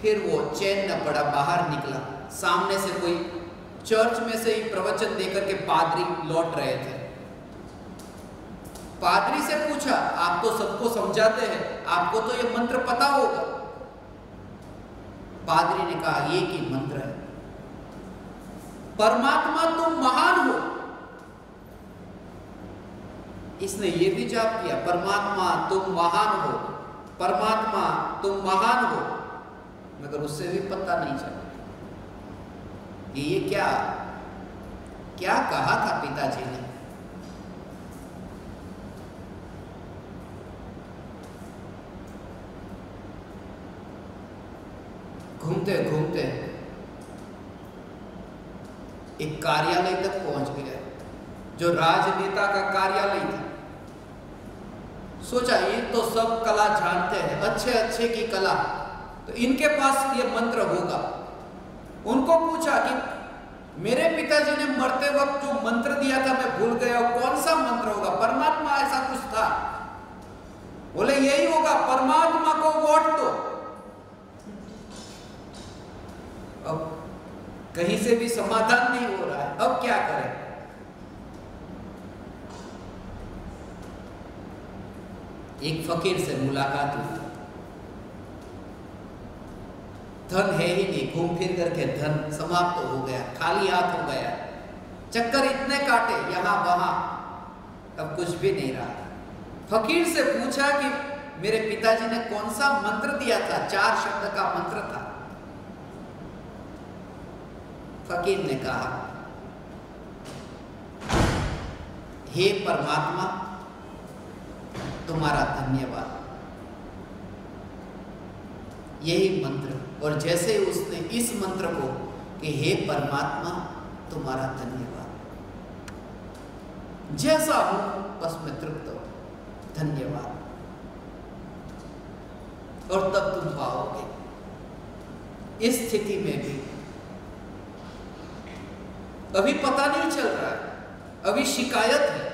फिर वो चैन न पड़ा, बाहर निकला, सामने से कोई चर्च में से ही प्रवचन देकर के पादरी लौट रहे थे। पादरी से पूछा, आप तो सबको समझाते हैं, आपको तो ये मंत्र पता होगा। पादरी ने कहा एक ही मंत्र है, परमात्मा तुम महान हो। इसने ये भी जाप किया, परमात्मा तुम महान हो, परमात्मा तुम महान हो, मगर उससे भी पता नहीं चला कि ये क्या क्या कहा था पिताजी ने। घूमते घूमते एक कार्यालय तक पहुंच गया, जो राजनेता का कार्यालय था। सोचा ये तो सब कला जानते हैं, अच्छे अच्छे की कला, तो इनके पास ये मंत्र होगा। उनको पूछा कि मेरे पिताजी ने मरते वक्त जो मंत्र दिया था मैं भूल गया, कौन सा मंत्र होगा? परमात्मा ऐसा कुछ था। बोले यही होगा, परमात्मा को वोट दो। अब कहीं से भी समाधान नहीं हो रहा है, अब क्या करें? एक फकीर से मुलाकात हुई। धन है ही नहीं, घूम फिर करके धन समाप्त हो गया, खाली हाथ हो गया, चक्कर इतने काटे यहां वहां, अब कुछ भी नहीं रहा। फकीर से पूछा कि मेरे पिताजी ने कौन सा मंत्र दिया था? 4 शब्द का मंत्र था। फकीर ने कहा, हे परमात्मा तुम्हारा धन्यवाद, यही मंत्र। और जैसे उसने इस मंत्र को कि हे परमात्मा तुम्हारा धन्यवाद, जैसा हूं बस मैं तृप्त हूं, धन्यवाद। और तब तुम पाओगे इस स्थिति में भी अभी पता नहीं चल रहा है, अभी शिकायत है,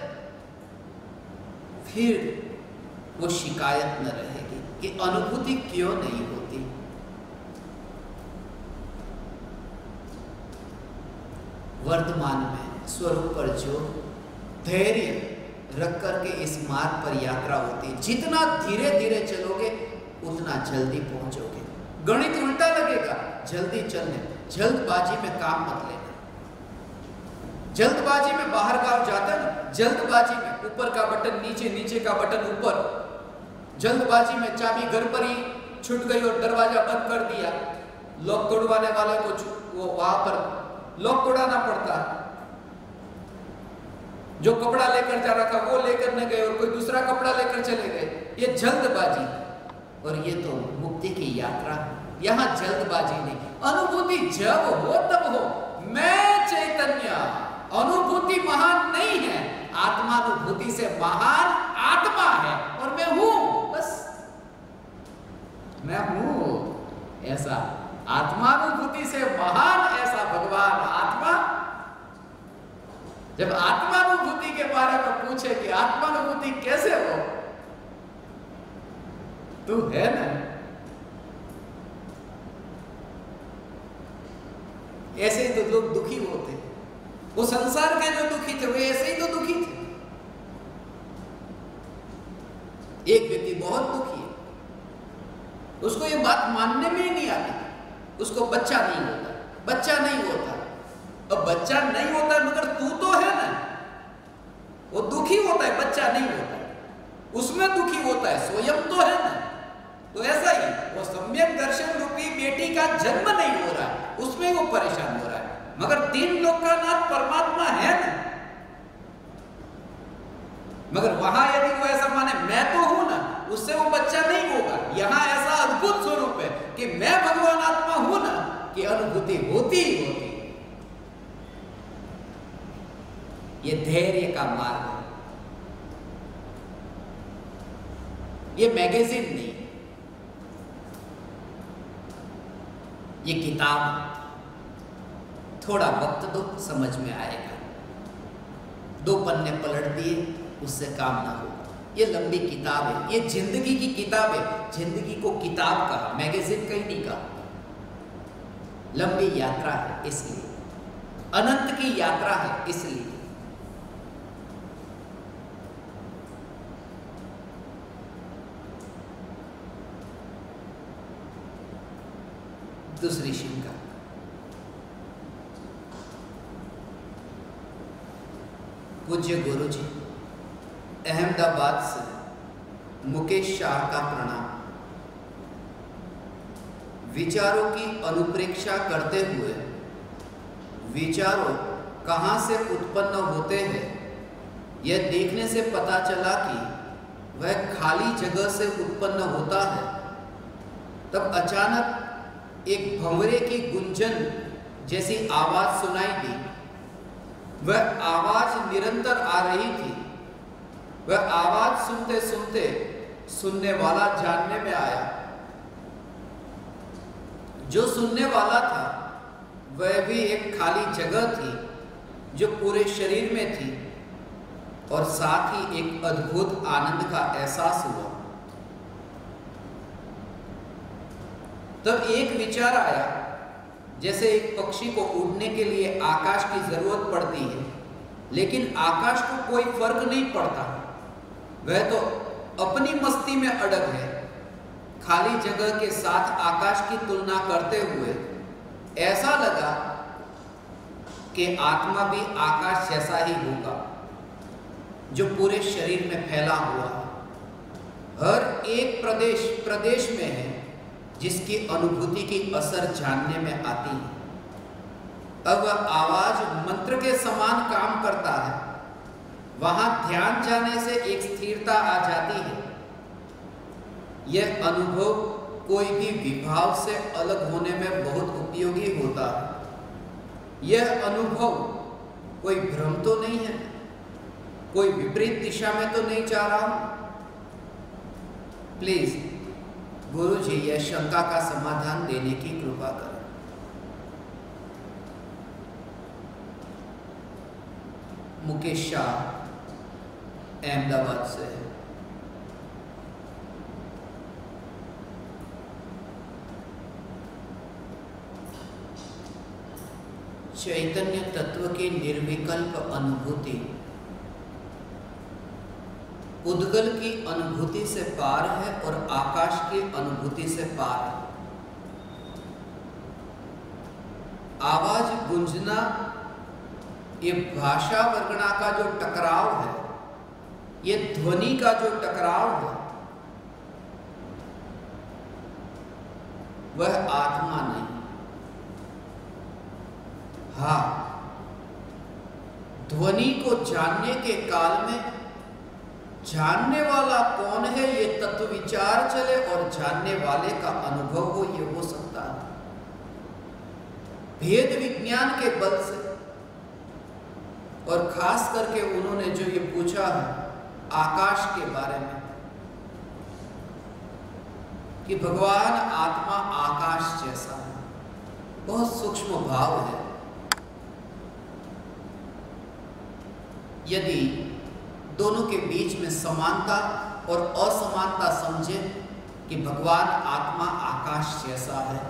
फिर वो शिकायत न रहेगी कि अनुभूति क्यों नहीं होती। वर्तमान में स्वरूप पर जो धैर्य रख करके इस मार्ग पर यात्रा होती है, जितना धीरे धीरे चलोगे उतना जल्दी पहुंचोगे। गणित उल्टा लगेगा, जल्दी चलने, जल्दबाजी में काम मत लेना। जल्दबाजी में बाहर गांव जाता ना, जल्दबाजी में ऊपर का बटन नीचे, नीचे का बटन ऊपर, जल्दबाजी में चाबी घर पर ही छूट गई और दरवाजा बंद कर दिया। लॉक तोड़वाने वाले को वो वहां पर लॉक तोड़ाना पड़ता। जो कपड़ा लेकर जा रहा था वो लेकर न गए और कोई दूसरा कपड़ा लेकर चले गए। ये जल्दबाजी, और ये तो मुक्ति की यात्रा। यहां जल्दबाजी नहीं, अनुभूति जब हो तब हो। मैं चैतन्य, अनुभूति महान नहीं है, आत्मानुभूति से महान आत्मा है, और मैं हूं, बस मैं हूं ऐसा। आत्मानुभूति से महान ऐसा भगवान आत्मा। जब आत्मानुभूति के बारे में पूछे कि आत्मानुभूति कैसे हो, तू है ना। ऐसे ही तो लोग दुखी होते, वो संसार के जो दुखी थे वे ऐसे ही तो दुखी थे। एक व्यक्ति बहुत दुखी है, उसको ये बात मानने में ही नहीं आती, उसको बच्चा नहीं होता, बच्चा नहीं होता। अब बच्चा नहीं होता मगर तू तो है ना। वो दुखी होता है, बच्चा नहीं होता, उसमें दुखी होता है, स्वयं तो है ना। तो ऐसा ही वो सम्यक दर्शन रूपी बेटी का जन्म नहीं हो रहा है, उसमें वो परेशान हो रहा है, मगर तीन लोक का नाथ परमात्मा है ना। मगर वहां यदि वो ऐसा माने मैं तो हूं ना, उससे वो बच्चा नहीं होगा। यहां ऐसा अद्भुत स्वरूप है कि मैं भगवान आत्मा हूं ना, कि अनुभूति होती ही होती। ये धैर्य का मार्ग है, ये मैगजीन नहीं, ये किताब। थोड़ा वक्त दो, समझ में आएगा। 2 पन्ने पलट दिए, उससे काम ना होगा। ये लंबी किताब है, ये जिंदगी की किताब है। जिंदगी को किताब कहा, मैगजीन कहीं नहीं कहा। लंबी यात्रा है इसलिए, अनंत की यात्रा है इसलिए। दूसरी शंका, पूज्य गुरु जी, अहमदाबाद से मुकेश शाह का प्रणाम। विचारों की अनुप्रेक्षा करते हुए विचारों कहाँ से उत्पन्न होते हैं, यह देखने से पता चला कि वह खाली जगह से उत्पन्न होता है। तब अचानक एक भंवरे की गुंजन जैसी आवाज सुनाई दी। वह आवाज निरंतर आ रही थी। वह आवाज सुनते सुनते सुनने वाला जानने में आया। जो सुनने वाला था वह भी एक खाली जगह थी जो पूरे शरीर में थी, और साथ ही एक अद्भुत आनंद का एहसास हुआ। तब एक विचार आया, जैसे एक पक्षी को उड़ने के लिए आकाश की जरूरत पड़ती है, लेकिन आकाश को कोई फर्क नहीं पड़ता, वह तो अपनी मस्ती में अड़ग है। खाली जगह के साथ आकाश की तुलना करते हुए ऐसा लगा कि आत्मा भी आकाश जैसा ही होगा, जो पूरे शरीर में फैला हुआ है, हर एक प्रदेश में है, जिसकी अनुभूति की असर जानने में आती है। अब आवाज मंत्र के समान काम करता है। वहां ध्यान जाने से एक स्थिरता आ जाती है। यह अनुभव कोई भी विभाव से अलग होने में बहुत उपयोगी होता है। यह अनुभव कोई भ्रम तो नहीं है, कोई विपरीत दिशा में तो नहीं जा रहा हूं। प्लीज गुरु जी, यह शंका का समाधान देने की कृपा करें। मुकेश शाह, अहमदाबाद से। चैतन्य तत्व की निर्विकल्प अनुभूति उद्गल की अनुभूति से पार है और आकाश की अनुभूति से पार है। आवाज गूंजना, ये भाषा वर्गणा का जो टकराव है, ये ध्वनि का जो टकराव है, वह आत्मा नहीं। हाँ, ध्वनि को जानने के काल में जानने वाला कौन है ये तत्व विचार चले और जानने वाले का अनुभव हो, ये हो सकता है भेद विज्ञान के बल से। और खास करके उन्होंने जो ये पूछा है आकाश के बारे में कि भगवान आत्मा आकाश जैसा है, बहुत सूक्ष्म भाव है। यदि दोनों के बीच में समानता और असमानता समझे कि भगवान आत्मा आकाश जैसा है,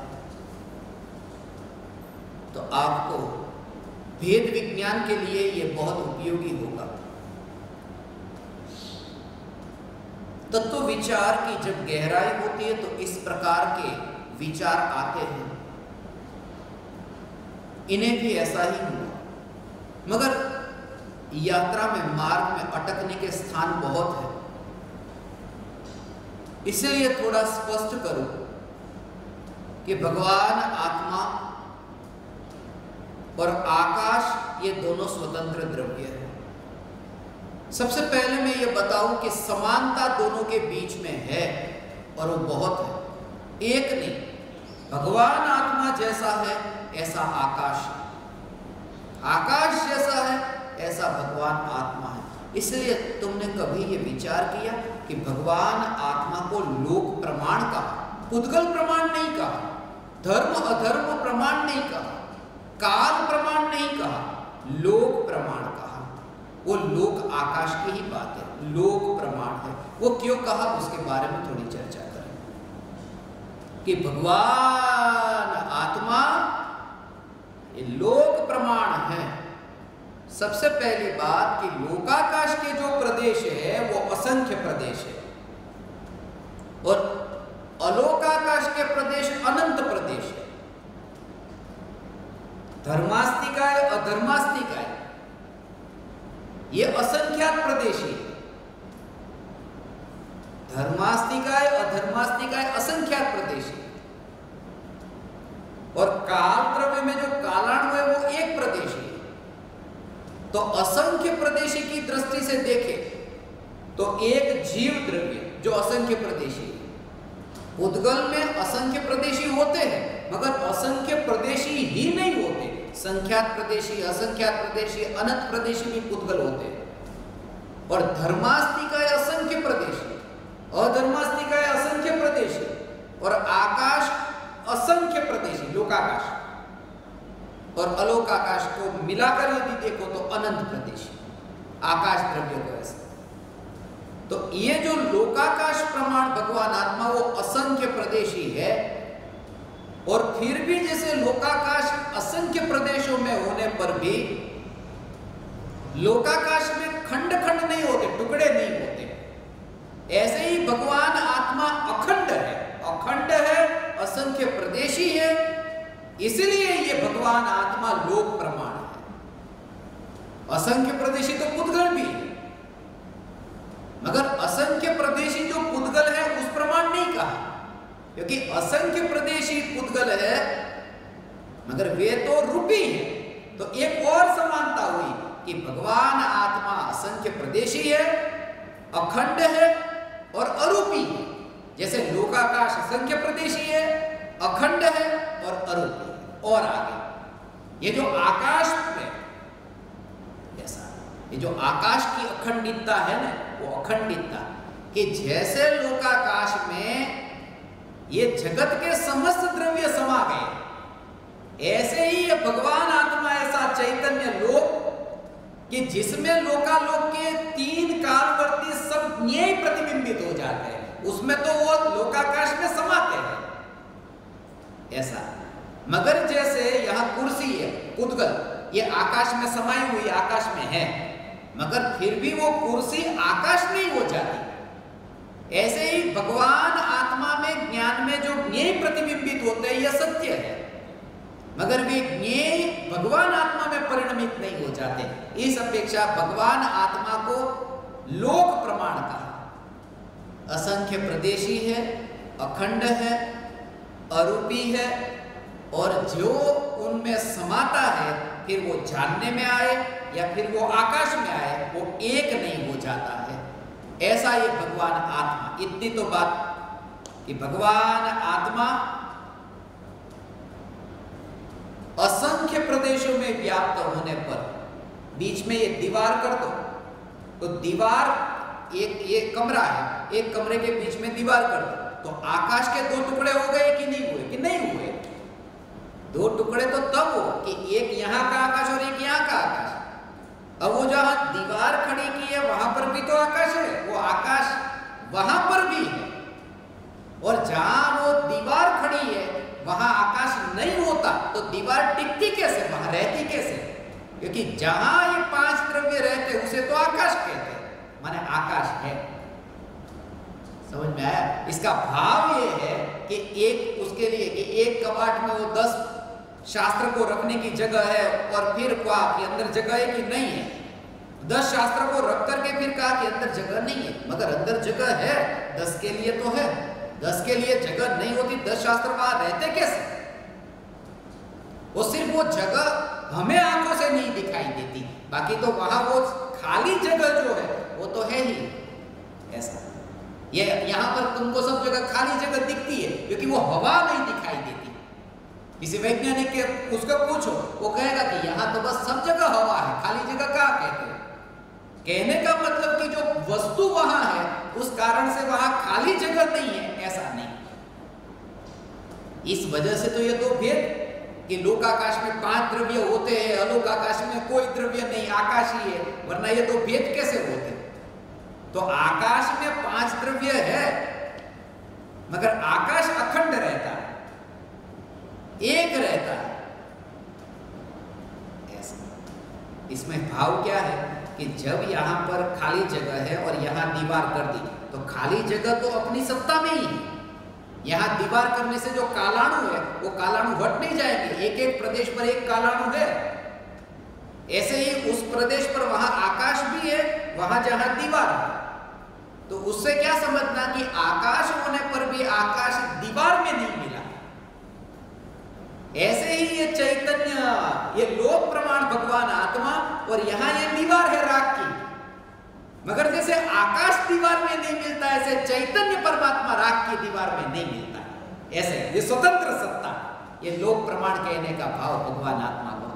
तो आपको भेद विज्ञान के लिए यह बहुत उपयोगी होगा। तत्व विचार की जब गहराई होती है तो इस प्रकार के विचार आते हैं। इन्हें भी ऐसा ही हुआ, मगर यात्रा में मार्ग में अटकने के स्थान बहुत है, इसलिए थोड़ा स्पष्ट करूं कि भगवान आत्मा और आकाश ये दोनों स्वतंत्र द्रव्य हैं। सबसे पहले मैं ये बताऊं कि समानता दोनों के बीच में है और वो बहुत है, एक नहीं। भगवान आत्मा जैसा है ऐसा आकाश है, आकाश जैसा है ऐसा भगवान आत्मा है। इसलिए तुमने कभी ये विचार किया कि भगवान आत्मा को लोक प्रमाण कहा, पुद्गल प्रमाण नहीं कहा, धर्म अधर्म प्रमाण नहीं कहा, काल प्रमाण नहीं कहा, लोक प्रमाण कहा। वो लोक आकाश की ही बात है, लोक प्रमाण है। वो क्यों कहा उसके बारे में थोड़ी चर्चा करें कि भगवान आत्मा ये लोक प्रमाण है। सबसे पहली बात कि लोकाकाश के जो प्रदेश है वो असंख्य प्रदेश है और अलोकाकाश के प्रदेश अनंत प्रदेश है। धर्मास्तिकाय अधर्मास्तिकाय ये असंख्यात प्रदेश है। धर्मास्तिकाय अधर्मास्तिकाय असंख्यात प्रदेश है और काल द्रव्य में जो कालाणु है वो एक प्रदेश है। तो असंख्य प्रदेशी की दृष्टि से देखें तो एक जीव द्रव्य जो असंख्य प्रदेशी है। पुद्गल में असंख्य प्रदेशी होते हैं मगर असंख्य प्रदेशी ही नहीं होते, संख्यात प्रदेशी, असंख्यात प्रदेशी, अनंत प्रदेशी भी पुद्गल होते हैं। और धर्मास्तिकाय असंख्य प्रदेशी, अधर्मास्तिकाय असंख्य प्रदेशी और आकाश असंख्य प्रदेशी, लोकाकाश और अलोकाकाश को मिलाकर यदि देखो तो अनंत प्रदेशी आकाश द्रव्य को ऐसा। तो ये जो लोकाकाश प्रमाण भगवान आत्मा वो असंख्य प्रदेशी है। और फिर भी जैसे लोकाकाश असंख्य प्रदेशों में होने पर भी लोकाकाश में खंड खंड नहीं होते, टुकड़े नहीं होते, ऐसे ही भगवान आत्मा अखंड है, अखंड है, असंख्य प्रदेशी है। इसलिए ये भगवान आत्मा लोक प्रमाण है। असंख्य प्रदेशी तो पुद्गल भी है मगर असंख्य प्रदेशी जो पुद्गल है उस प्रमाण नहीं कहा, क्योंकि असंख्य प्रदेशी पुद्गल है मगर वे तो रूपी है। तो एक और समानता हुई कि भगवान आत्मा असंख्य प्रदेशी है, अखंड है और अरूपी है। जैसे लोकाकाश असंख्य प्रदेशी है, अखंड है और अरूपी है। और आगे ये जो आकाश में ऐसा, ये जो आकाश की अखंडितता है ना, वो अखंडितता कि जैसे लोकाकाश में ये जगत के समस्त द्रव्य समा गए, ऐसे ही ये भगवान आत्मा ऐसा चैतन्य लोक कि जिसमें लोकालोक के तीन कालवर्ती सब न्याय प्रतिबिंबित हो जाते हैं, उसमें तो वो लोकाकाश में समाते हैं ऐसा। मगर जैसे यहां कुर्सी है पुद्गल, ये आकाश में समाई हुई आकाश में है मगर फिर भी वो कुर्सी आकाश नहीं हो जाती। ऐसे ही भगवान आत्मा में ज्ञान में जो ज्ञेय प्रतिबिंबित होते हैं यह सत्य है मगर वे ज्ञेय भगवान आत्मा में परिणमित नहीं हो जाते। इस अपेक्षा भगवान आत्मा को लोक प्रमाण कहा। असंख्य प्रदेशी है, अखंड है, अरूपी है और जो उनमें समाता है फिर वो जानने में आए या फिर वो आकाश में आए, वो एक नहीं हो जाता है। ऐसा ये भगवान आत्मा। इतनी तो बात कि भगवान आत्मा असंख्य प्रदेशों में व्याप्त होने पर बीच में ये दीवार कर दो, तो दीवार एक कमरा है, एक कमरे के बीच में दीवार कर दो, तो आकाश के दो टुकड़े हो गए कि नहीं हुए? कि नहीं हुए। दो टुकड़े तो तब हो कि एक यहाँ का आकाश और एक यहाँ का आकाश। अब वो जहां दीवार खड़ी की है वहां पर भी तो आकाश है, वो आकाश वहां पर भी है, और जहां वो दीवार खड़ी है वहां आकाश नहीं होता तो दीवार टिकती कैसे, वहां रहती कैसे? क्योंकि जहां ये पांच द्रव्य रहते उसे तो आकाश कहते हैं, माने आकाश है। समझ में आया? इसका भाव ये है कि एक उसके लिए कि एक कबाड़ में वो 10 शास्त्र को रखने की जगह है, और फिर कहा कि अंदर जगह है कि नहीं है। 10 शास्त्र को रख करके फिर कहा कि अंदर जगह नहीं है, मगर अंदर जगह है, 10 के लिए तो है। 10 के लिए जगह नहीं होती, 10 शास्त्र वहां रहते कैसे? वो सिर्फ वो जगह हमें आंखों से नहीं दिखाई देती, बाकी तो वहां वो खाली जगह जो है वो तो है ही। ऐसा ये यहां पर तुमको सब जगह खाली जगह दिखती है क्योंकि वो हवा नहीं दिखाई देती। किसी वैज्ञानिक के उसको पूछो, वो कहेगा कि यहाँ तो बस सब जगह हवा है, खाली जगह क्या कहते हैं? कहने का मतलब कि जो वस्तु वहां है उस कारण से वहां खाली जगह नहीं है, ऐसा नहीं। इस वजह से तो ये दो भेद कि लोक आकाश में 5 द्रव्य होते हैं, अलोक आकाश में कोई द्रव्य नहीं, आकाश ही है, वरना ये दो भेद कैसे होते? तो आकाश में 5 द्रव्य है, मगर आकाश अखंड रहता है, एक रहता है। ऐसा इसमें भाव क्या है कि जब यहां पर खाली जगह है और यहां दीवार कर दी, तो खाली जगह तो अपनी सत्ता में ही है। यहां दीवार करने से जो कालाणु है वो कालाणु हट नहीं जाएंगे, एक एक प्रदेश पर एक कालाणु है। ऐसे ही उस प्रदेश पर वहां आकाश भी है, वहां जहां दीवार है। तो उससे क्या समझना कि आकाश होने पर भी आकाश दीवार में नहीं मिला। ऐसे ही ये चैतन्य, ये लोक प्रमाण भगवान आत्मा, और यहां ये दीवार है राग की, मगर जैसे आकाश दीवार में नहीं मिलता ऐसे चैतन्य परमात्मा राग की दीवार में नहीं मिलता। ऐसे ये स्वतंत्र सत्ता, ये लोक प्रमाण कहने का भाव भगवान आत्मा को,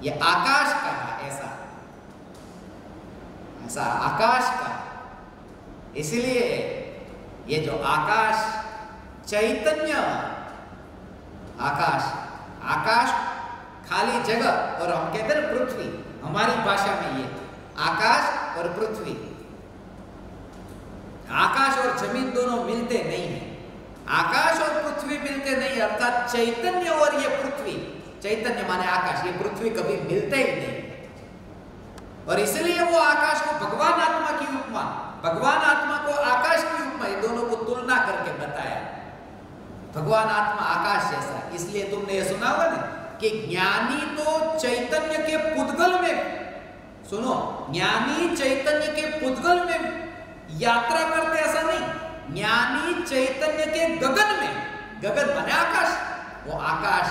ये आकाश कहा, ऐसा ऐसा आकाश का। इसलिए ये जो आकाश चैतन्य, आकाश आकाश खाली जगह, और हम कहते हैं पृथ्वी, हमारी भाषा में ये आकाश और पृथ्वी, आकाश और जमीन दोनों मिलते नहीं है, आकाश और पृथ्वी मिलते नहीं, अर्थात चैतन्य और ये पृथ्वी, चैतन्य माने आकाश, ये पृथ्वी कभी मिलते ही नहीं। और इसलिए वो आकाश को भगवान आत्मा की उपमा, भगवान आत्मा को आकाश की उपमा, ये दोनों को तुलना करके बताया। भगवान आत्मा आकाश जैसा, इसलिए तुमने ये सुना होगा ना कि ज्ञानी तो चैतन्य के पुद्गल में, सुनो, ज्ञानी चैतन्य के पुद्गल में यात्रा करते, ऐसा नहीं, ज्ञानी चैतन्य के गगन में, गगन माने आकाश, वो आकाश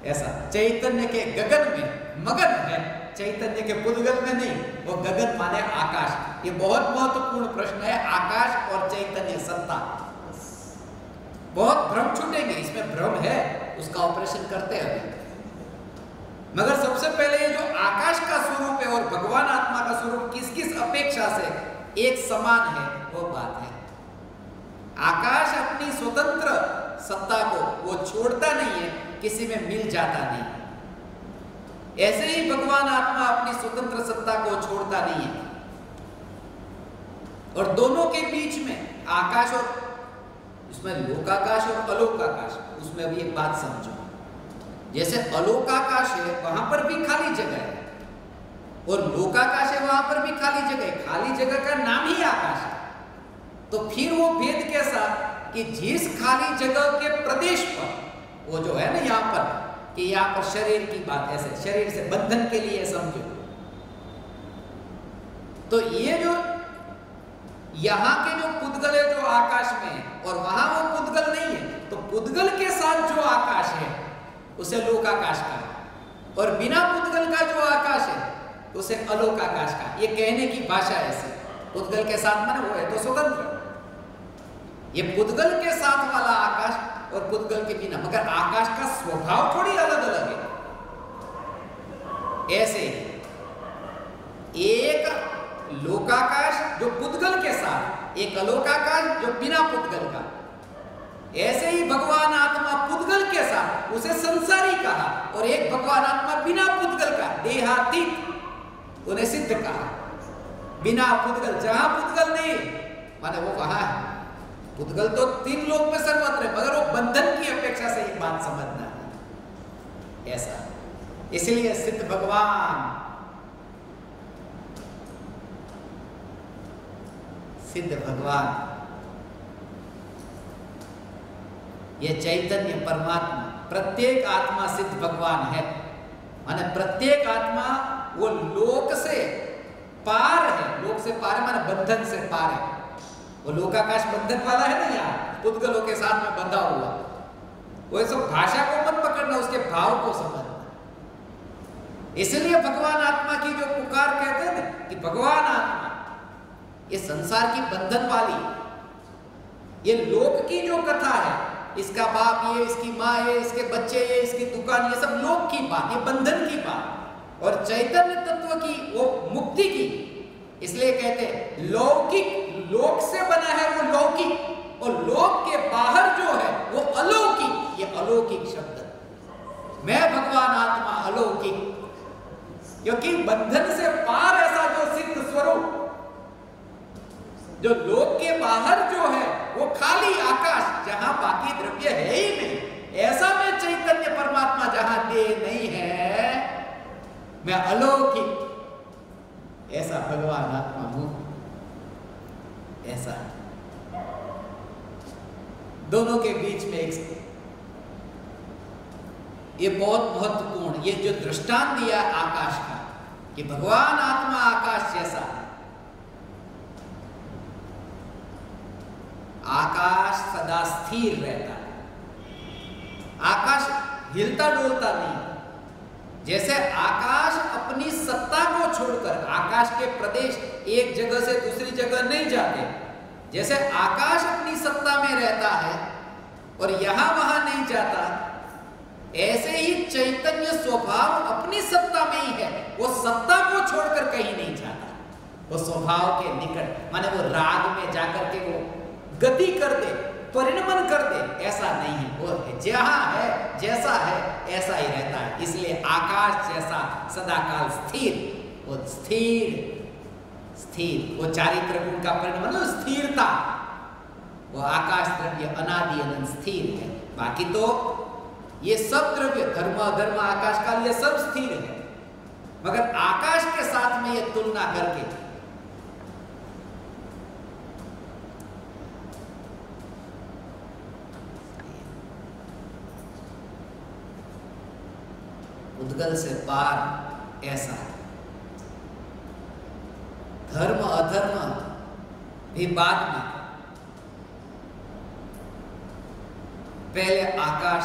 ऐसा चैतन्य के गगन में मगन है, चैतन्य के पुद्गल में नहीं, वो गगन माने आकाश। ये बहुत महत्वपूर्ण प्रश्न है, आकाश और चैतन्य सत्ता। बहुत भ्रम छूटेंगे, इसमें भ्रम है, उसका ऑपरेशन करते हैं अभी। मगर सबसे पहले ये जो आकाश का स्वरूप है और भगवान आत्मा का स्वरूप किस किस अपेक्षा से एक समान है, वो बात है। आकाश अपनी स्वतंत्र सत्ता को वो छोड़ता नहीं है, किसी में मिल जाता नहीं। ऐसे ही भगवान आत्मा अपनी स्वतंत्र सत्ता को छोड़ता नहीं है। और दोनों के बीच में आकाश और इसमें लोकाकाश और अलोकाकाश, उसमें अभी एक बात समझो। जैसे अलोकाकाश है वहां पर भी खाली जगह है, और लोकाकाश है वहां पर भी खाली जगह है, खाली जगह का नाम ही आकाश है। तो फिर वो भेद कैसा कि जिस खाली जगह के प्रदेश पर, वो जो है ना यहाँ पर, कि यहाँ पर शरीर की बात, ऐसे शरीर से बंधन के लिए समझो, तो ये जो यहाँ के जो पुद्गल है जो आकाश में है, और वहां वो पुद्गल नहीं है, तो पुद्गल के साथ जो आकाश है उसे लोकाकाश का, और बिना पुद्गल का जो आकाश है उसे अलोकाकाश का। ये कहने की भाषा ऐसी। पुद्गल के साथ माने वो है तो स्वतंत्र। ये पुद्गल के साथ वाला आकाश और पुद्गल के बिना, मगर आकाश का स्वभाव थोड़ी अलग अलग है। ऐसे एक लोकाकाश जो पुद्गल के साथ, एक अलोकाकाश जो बिना पुद्गल का। ऐसे ही भगवान आत्मा पुद्गल के साथ, उसे संसारी कहा, और एक भगवान आत्मा बिना पुद्गल का, देहातीत, उन्हें सिद्ध कहा। बिना पुद्गल, जहां पुद्गल नहीं माने वो कहां है? पुद्गल तो 3 लोक में सर्वत्र है, मगर वो बंधन की अपेक्षा से एक बात समझना है ऐसा। इसलिए सिद्ध भगवान, सिद्ध भगवान, ये चैतन्य परमात्मा, प्रत्येक आत्मा सिद्ध भगवान है। माने प्रत्येक आत्मा वो लोक से पार है। लोक से पार है माने बंधन से पार है। वो लोकाकाश बंधन वाला है ना, यहाँ पुद्गलों के साथ में बंधा हुआ। वो सब भाषा को मत पकड़ना, उसके भाव को समझना। इसलिए भगवान आत्मा की जो पुकार कहते हैं ना कि भगवान आत्मा, ये संसार की बंधन वाली, ये लोक की जो कथा है, इसका बाप ये, इसकी माँ ये, इसके बच्चे ये, इसकी दुकान, ये सब लोक की बात, ये बंधन की बात। और चैतन्य तत्व की वो मुक्ति की। इसलिए कहते हैं लौकिक, लोक से बना है वो लौकिक, और लोक के बाहर जो है वो अलौकिक। ये अलौकिक शब्द, मैं भगवान आत्मा अलौकिक, क्योंकि बंधन से पार ऐसा जो सिद्ध स्वरूप, जो लोक के बाहर जो है वो खाली आकाश, जहां बाकी द्रव्य है ही नहीं, ऐसा मैं चैतन्य परमात्मा जहां देह नहीं है, मैं अलौकिक, ऐसा भगवान आत्मा हूं। ऐसा दोनों के बीच में एक, ये बहुत महत्वपूर्ण, ये जो दृष्टांत दिया आकाश का कि भगवान आत्मा आकाश जैसा है। आकाश सदा स्थिर रहता है, आकाश हिलता डोलता नहीं। जैसे आकाश अपनी सत्ता को छोड़कर, आकाश के प्रदेश एक जगह से दूसरी जगह नहीं जाते, जैसे आकाश अपनी सत्ता में रहता है और यहां वहां नहीं जाता, ऐसे ही चैतन्य स्वभाव अपनी सत्ता में ही है। वो सत्ता को छोड़कर कहीं नहीं जाता, वो स्वभाव के निकट, माने वो राग में जाकर के वो गति कर दे, परिणमन कर दे, ऐसा नहीं है। वो जहां है, जैसा है, ऐसा ही रहता है। इसलिए आकाश जैसा सदाकाल स्थिर, वो स्थिर, स्थिर, वो चारित्र गुण का परिणाम मतलब स्थिरता। वो आकाश द्रव्य अनादि अनंत स्थिर है। बाकी तो ये सब द्रव्य, धर्म अधर्म, आकाश काल, ये सब स्थिर है, मगर आकाश के साथ में ये तुलना करके उद्गल से पार ऐसा है। धर्म अधर्म भी बाद में, पहले आकाश,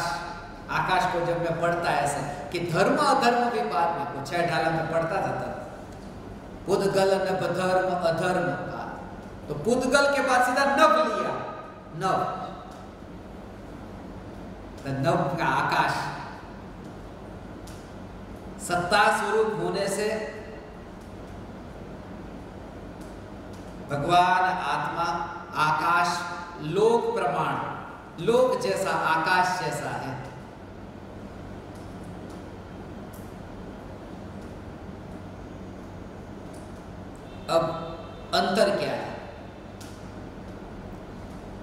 आकाश को जब मैं पढ़ता है ऐसा कि धर्म अधर्म भी बाद में, कुछ 6 ढाला में पढ़ता था तब पुद्गल नभ धर्म अधर्म का, तो पुद्गल के बाद सीधा नभ लिया, नभ, तो नभ का आकाश सत्ता स्वरूप होने से भगवान आत्मा आकाश लोक प्रमाण, लोक जैसा, आकाश जैसा है। अब अंतर क्या है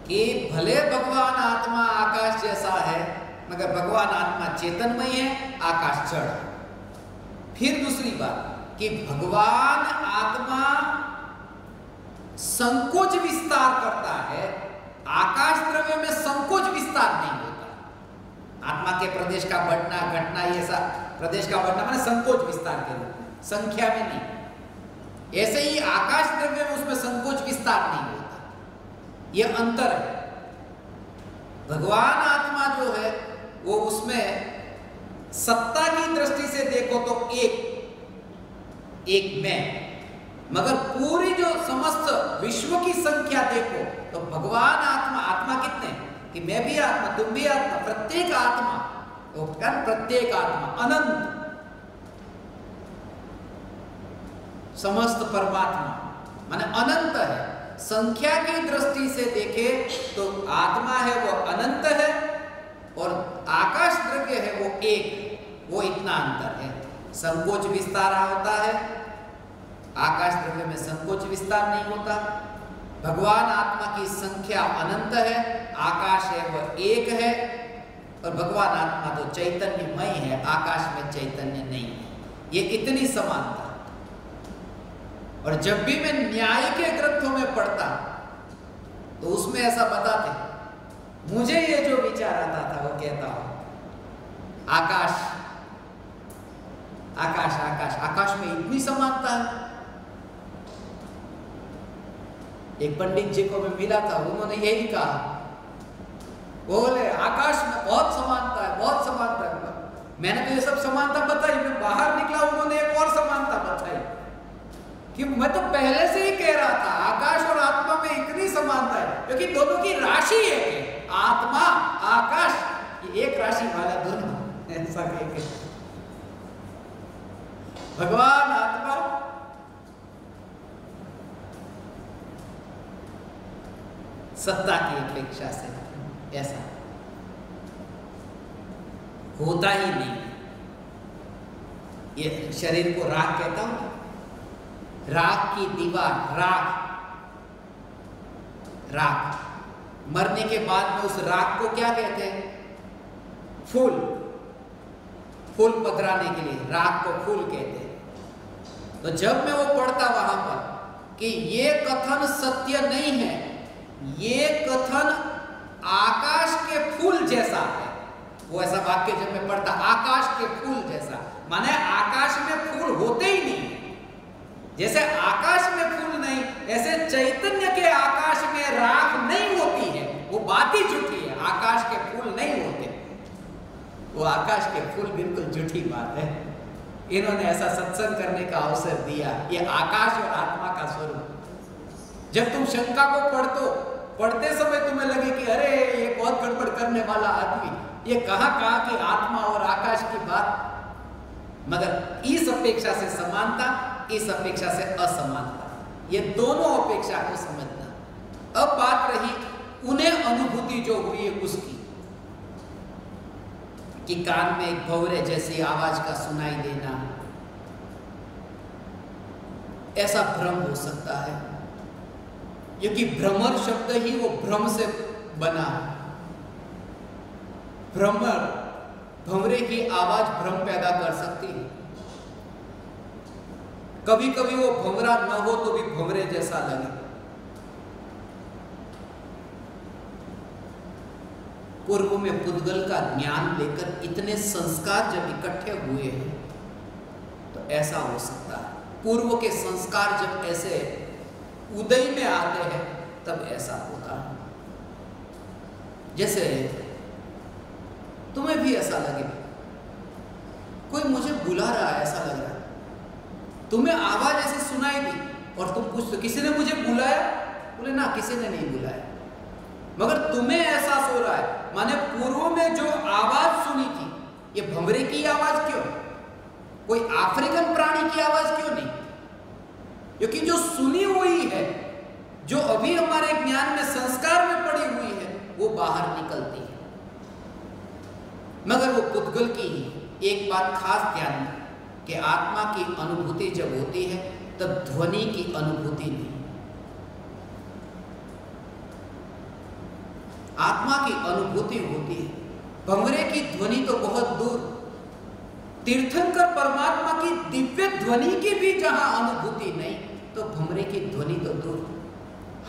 कि भले भगवान आत्मा आकाश जैसा है, मगर भगवान आत्मा चेतनमय है, आकाश जड़ है। फिर दूसरी बात कि भगवान आत्मा संकोच विस्तार करता है, आकाश द्रव्य में संकोच विस्तार नहीं होता। आत्मा के प्रदेश का बढ़ना घटना, ये सब प्रदेश का बढ़ना माने संकोच विस्तार के रूप में, संख्या में नहीं। ऐसे ही आकाश द्रव्य में उसमें संकोच विस्तार नहीं होता, यह अंतर है। भगवान आत्मा जो है वो उसमें सत्ता की दृष्टि से देखो तो एक मैं, मगर पूरी जो समस्त विश्व की संख्या देखो तो भगवान आत्मा, आत्मा कितने कि मैं भी आत्मा, तुम भी आत्मा, प्रत्येक आत्मा, तो प्रत्येक आत्मा अनंत, समस्त परमात्मा माने अनंत है। संख्या की दृष्टि से देखे तो आत्मा है वो अनंत है और आकाश द्रव्य है वो एक, वो इतना अंतर है। संकोच विस्तार होता है, आकाश द्रव्य में संकोच विस्तार नहीं होता। भगवान आत्मा की संख्या अनंत है, आकाश है वह एक है, और भगवान आत्मा तो चैतन्यमय है, आकाश में चैतन्य नहीं है। ये इतनी समानता। और जब भी मैं न्याय के ग्रंथों में पढ़ता तो उसमें ऐसा बताते, मुझे ये जो विचार आता था वो कहता हूं आकाश आकाश आकाश, आकाश में इतनी समानता है। एक पंडित जी को मैं मिला था, उन्होंने यही कहा, वो बोले आकाश में बहुत समानता है, बहुत समानता है। मैंने तो ये सब समानता बताई, मैं बाहर निकला उन्होंने एक और समानता बताई कि मैं तो पहले से ही कह रहा था आकाश और आत्मा में इतनी समानता है, क्योंकि दोनों की राशि एक है। आत्मा आकाश ये एक राशि वाला दोनों, ऐसा कह के भगवान आत्मा सत्ता की अपेक्षा से ऐसा होता ही नहीं। ये शरीर को राख कहता हूं, राख की दीवार, राख मरने के बाद में उस राख को क्या कहते हैं? फूल, फूल पधराने के लिए राख को फूल कहते हैं। तो जब मैं वो पढ़ता वहां पर कि ये कथन सत्य नहीं है, ये कथन आकाश के फूल जैसा है, वो ऐसा वाक्य जब मैं पढ़ता आकाश के फूल जैसा, माने आकाश में फूल होते ही नहीं। जैसे आकाश में फूल नहीं, ऐसे चैतन्य के आकाश में राख नहीं होती है, वो बात ही झूठी है। आकाश के फूल नहीं होते, वो आकाश के फूल बिल्कुल झूठी बात है। इन्होंने ऐसा सत्संग करने का अवसर दिया। ये आकाश और आत्मा का स्वरूप जब तुम शंका को पढ़ते समय तुम्हें लगे कि अरे ये बहुत गड़बड़ करने वाला आदमी, ये कहा कि आत्मा और आकाश की बात, मगर इस अपेक्षा से समानता, इस अपेक्षा से असमानता, ये दोनों अपेक्षा को समझना। अब बात रही उन्हें अनुभूति जो हुई उसकी, कि कान में एक भंवरे जैसी आवाज का सुनाई देना, ऐसा भ्रम हो सकता है, क्योंकि भ्रमर शब्द ही वो भ्रम से बना। भ्रमर, भंवरे की आवाज भ्रम पैदा कर सकती है। कभी कभी वो भंवरा न हो तो भी भंवरे जैसा लगे। पूर्व में पुद्गल का ज्ञान लेकर इतने संस्कार जब इकट्ठे हुए हैं तो ऐसा हो सकता है। पूर्व के संस्कार जब ऐसे उदय में आते हैं तब ऐसा होता है। जैसे तुम्हें भी ऐसा लगे कोई मुझे बुला रहा है, ऐसा लग रहा है, तुम्हें आवाज ऐसे सुनाई दी और तुम पूछते किसी ने मुझे बुलाया? बोले ना, किसी ने नहीं बुलाया, मगर तुम्हें एहसास हो रहा है। माने पूर्व में जो आवाज सुनी थी, ये भंवरे की आवाज क्यों, कोई अफ्रीकन प्राणी की आवाज क्यों नहीं? क्योंकि जो सुनी हुई है, जो अभी हमारे ज्ञान में संस्कार में पड़ी हुई है, वो बाहर निकलती है। मगर वो पुद्गल की ही एक बात खास ध्यान है कि आत्मा की अनुभूति जब होती है तब ध्वनि की अनुभूति नहीं। आत्मा की अनुभूति होती है, भंवरे की ध्वनि तो बहुत दूर। तीर्थंकर परमात्मा की दिव्य ध्वनि की भी जहां अनुभूति नहीं, तो भंवरे की ध्वनि तो दूर।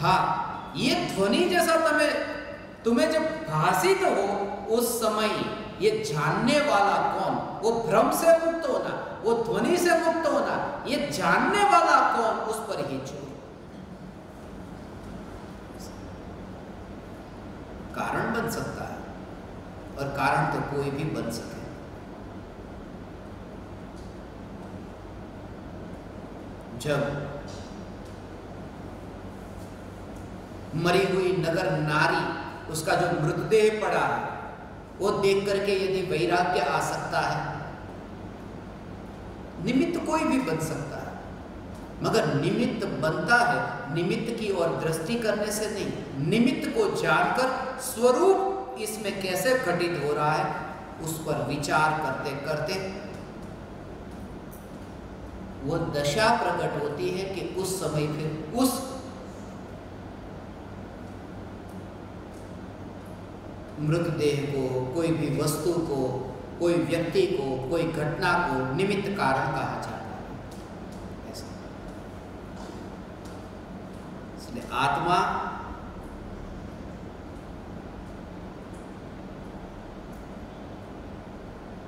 हाँ, ये ध्वनि जैसा तुम्हें जब भाषित हो, उस समय ये जानने वाला कौन, वो भ्रम से मुक्त होना, वो ध्वनि से मुक्त होना, ये जानने वाला कौन, उस पर ही छोड़। कारण बन सकता है, और कारण तो कोई भी बन सके। जब मरी हुई नगर नारी, उसका जो मृतदेह पड़ा है, वो देख करके यदि वैराग्य आ सकता है, निमित्त कोई भी बन सकता है, मगर निमित्त बनता है निमित्त की ओर दृष्टि करने से नहीं, निमित्त को जानकर स्वरूप इसमें कैसे घटित हो रहा है उस पर विचार करते करते वो दशा प्रकट होती है कि उस समय फिर उस मृतदेह को, कोई भी वस्तु को, कोई व्यक्ति को, कोई घटना को निमित्त कारण कहा जाता है। ऐसा इसलिए आत्मा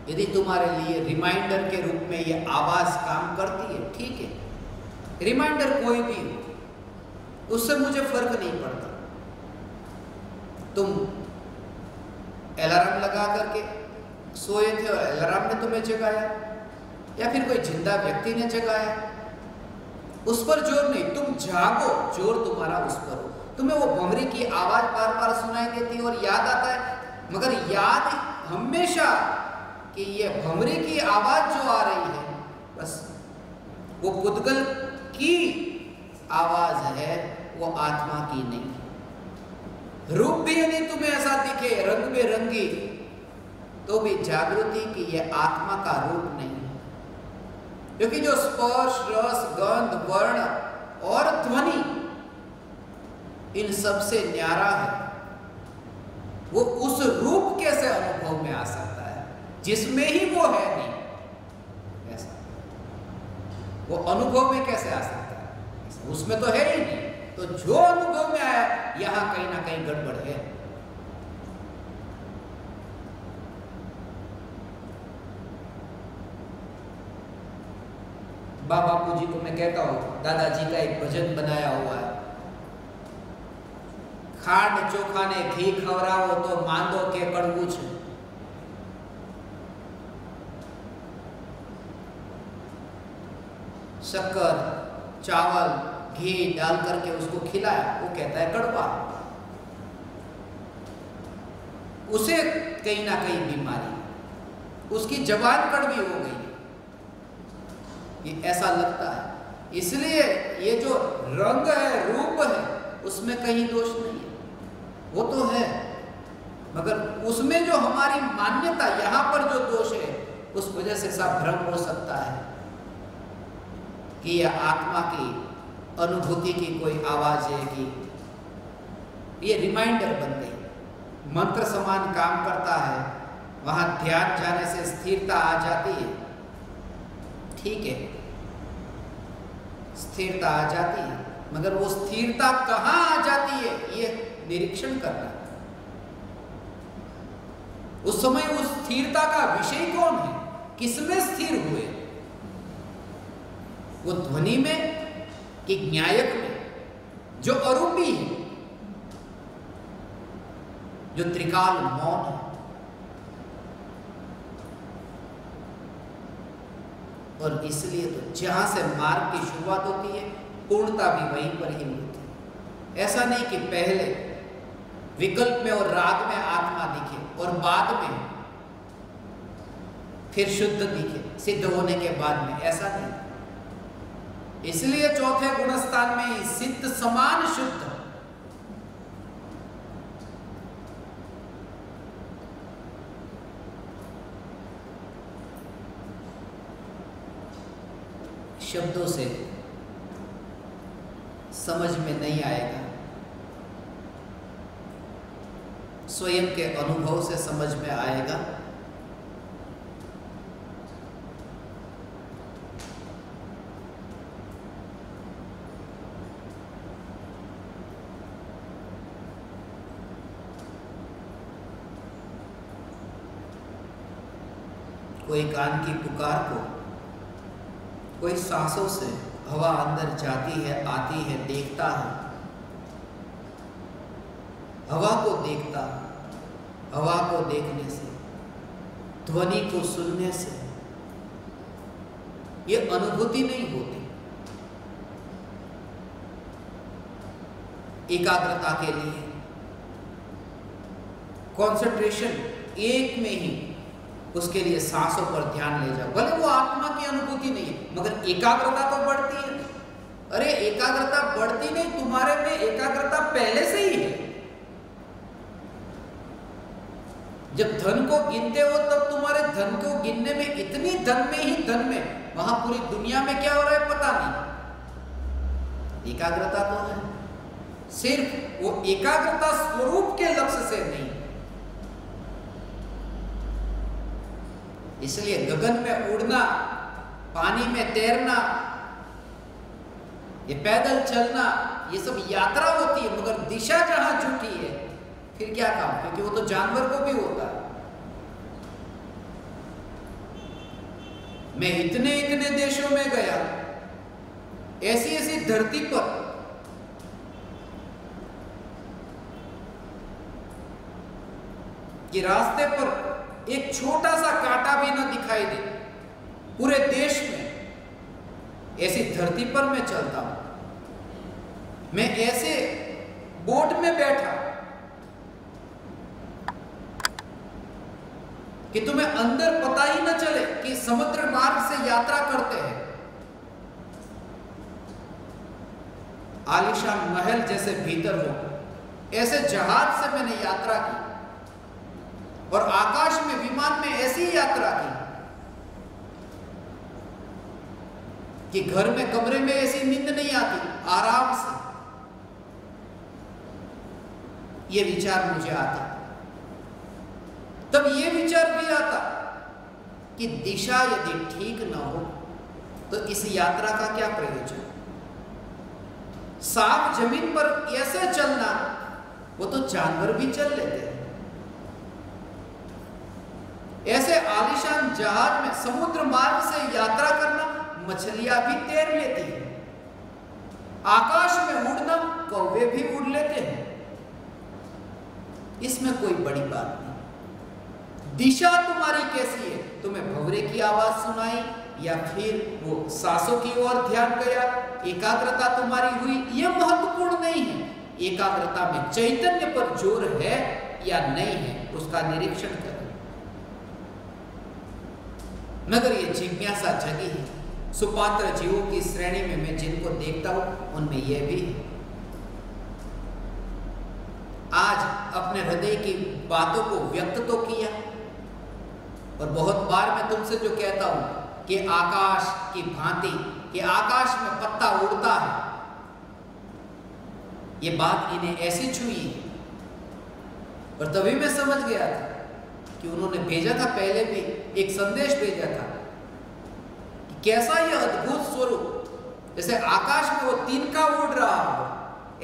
यदि तुम्हारे लिए रिमाइंडर के रूप में ये आवाज काम करती है, ठीक है, रिमाइंडर कोई भी हो, उससे मुझे फर्क नहीं पड़ता। तुम अलार्म लगा करके सोए थे और अलार्म ने तुम्हें जगाया, या फिर कोई जिंदा व्यक्ति ने जगाया, उस पर जोर नहीं, तुम जागो, जोर तुम्हारा उस पर हो। तुम्हें वो भंवरी की आवाज बार बार सुनाई देती है और याद आता है, मगर याद हमेशा कि ये भंवरी की आवाज जो आ रही है, बस वो पुद्गल की आवाज है, वो आत्मा की नहीं। रूप भी यदि तुम्हें ऐसा दिखे रंग बेरंगी, तो भी जागृति कि यह आत्मा का रूप नहीं है, क्योंकि जो स्पर्श, रस, गंध, वर्ण और ध्वनि इन सबसे न्यारा है, वो उस रूप कैसे अनुभव में आ सकता है जिसमें ही वो है नहीं। ऐसा वो अनुभव में कैसे आ सकता है? उसमें तो है ही नहीं। तो जो अनुभव में आया, यहां कहीं ना कहीं गड़बड़ है। बापू जी को मैं कहता हूं, दादाजी का एक भजन बनाया हुआ है, खांड चोखा ने घी खवरावो तो मांदो के कड़वू छे। शक्कर, चावल, घी डाल करके उसको खिलाया, वो कहता है कड़वा। उसे कहीं ना कहीं बीमारी, उसकी जबान कड़वी हो गई, ये ऐसा लगता है। इसलिए ये जो रंग है, रूप है, उसमें कहीं दोष नहीं है, वो तो है, मगर उसमें जो हमारी मान्यता, यहां पर जो दोष है, उस वजह से सब भ्रम हो सकता है कि यह आत्मा की अनुभूति की कोई आवाज है, कि ये रिमाइंडर बन गई, मंत्र समान काम करता है, वहां ध्यान जाने से स्थिरता आ जाती है, ठीक है, स्थिरता आ जाती है, मगर वो स्थिरता कहां आ जाती है, ये निरीक्षण करना। उस समय उस स्थिरता का विषय कौन है, किसमें स्थिर हुए, वो ध्वनि में कि न्यायक में जो अरूपी है, जो त्रिकाल मौन है। और इसलिए तो जहां से मार्ग की शुरुआत होती है, पूर्णता भी वहीं पर ही होती है। ऐसा नहीं कि पहले विकल्प में और राग में आत्मा दिखे और बाद में फिर शुद्ध दिखे, सिद्ध होने के बाद में, ऐसा नहीं। इसलिए चौथे गुणस्थान में ही सिद्ध समान शुद्ध, शब्दों से समझ में नहीं आएगा, स्वयं के अनुभव से समझ में आएगा। कोई कान की पुकार को, कोई सांसों से हवा अंदर जाती है, आती है, देखता है, हवा को देखता, हवा को देखने से, ध्वनि को सुनने से ये अनुभूति नहीं होती। एकाग्रता के लिए, कंसंट्रेशन एक में ही उसके लिए सांसों पर ध्यान ले जाओ। भले वो आत्मा की अनुभूति नहीं है, मगर एकाग्रता तो बढ़ती है। अरे एकाग्रता बढ़ती नहीं, तुम्हारे में एकाग्रता पहले से ही है। जब धन को गिनते हो तब तुम्हारे धन को गिनने में, इतनी धन में ही धन में, वहां पूरी दुनिया में क्या हो रहा है पता नहीं। एकाग्रता तो है, सिर्फ वो एकाग्रता स्वरूप के लक्ष्य से नहीं। इसलिए गगन में उड़ना, पानी में तैरना, ये पैदल चलना, ये सब यात्रा होती है, मगर दिशा जहां झूठी है फिर क्या काम, क्योंकि वो तो जानवर को भी होता है। मैं इतने इतने देशों में गया, ऐसी ऐसी धरती पर कि रास्ते पर एक छोटा सा कांटा भी न दिखाई दे। पूरे देश में ऐसी धरती पर मैं चलता हूं। मैं ऐसे बोट में बैठा कि तुम्हें अंदर पता ही न चले कि समुद्र मार्ग से यात्रा करते हैं। आलीशान महल जैसे भीतर हो, ऐसे जहाज से मैंने यात्रा की, और आकाश में विमान में ऐसी यात्रा की कि घर में कमरे में ऐसी नींद नहीं आती, आराम से ये विचार मुझे आता। तब ये विचार भी आता कि दिशा यदि ठीक न हो तो इस यात्रा का क्या प्रयोजन। साफ जमीन पर ऐसे चलना, वो तो जानवर भी चल लेते हैं। ऐसे आलीशान जहाज में समुद्र मार्ग से यात्रा करना, मछलियां भी तैर लेती हैं। आकाश में उड़ना, कौवे भी उड़ लेते हैं। इसमें कोई बड़ी बात नहीं। दिशा तुम्हारी कैसी है, तुम्हें भंवरे की आवाज सुनाई या फिर वो सांसों की ओर ध्यान गया, एकाग्रता तुम्हारी हुई, यह महत्वपूर्ण नहीं है। एकाग्रता में चैतन्य पर जोर है या नहीं है, उसका निरीक्षण करें। मगर ये जिज्ञासा जगी है। सुपात्र जीवों की श्रेणी में मैं जिनको देखता हूं, उनमें यह भी है। आज अपने हृदय की बातों को व्यक्त तो किया, और बहुत बार मैं तुमसे जो कहता हूं कि आकाश की भांति, कि आकाश में पत्ता उड़ता है, ये बात इन्हें ऐसी छुई है। और तभी मैं समझ गया था कि उन्होंने भेजा था, पहले भी एक संदेश भेजा था कि कैसा यह अद्भुत स्वरूप, जैसे आकाश में वो तिनका उड़ रहा हो,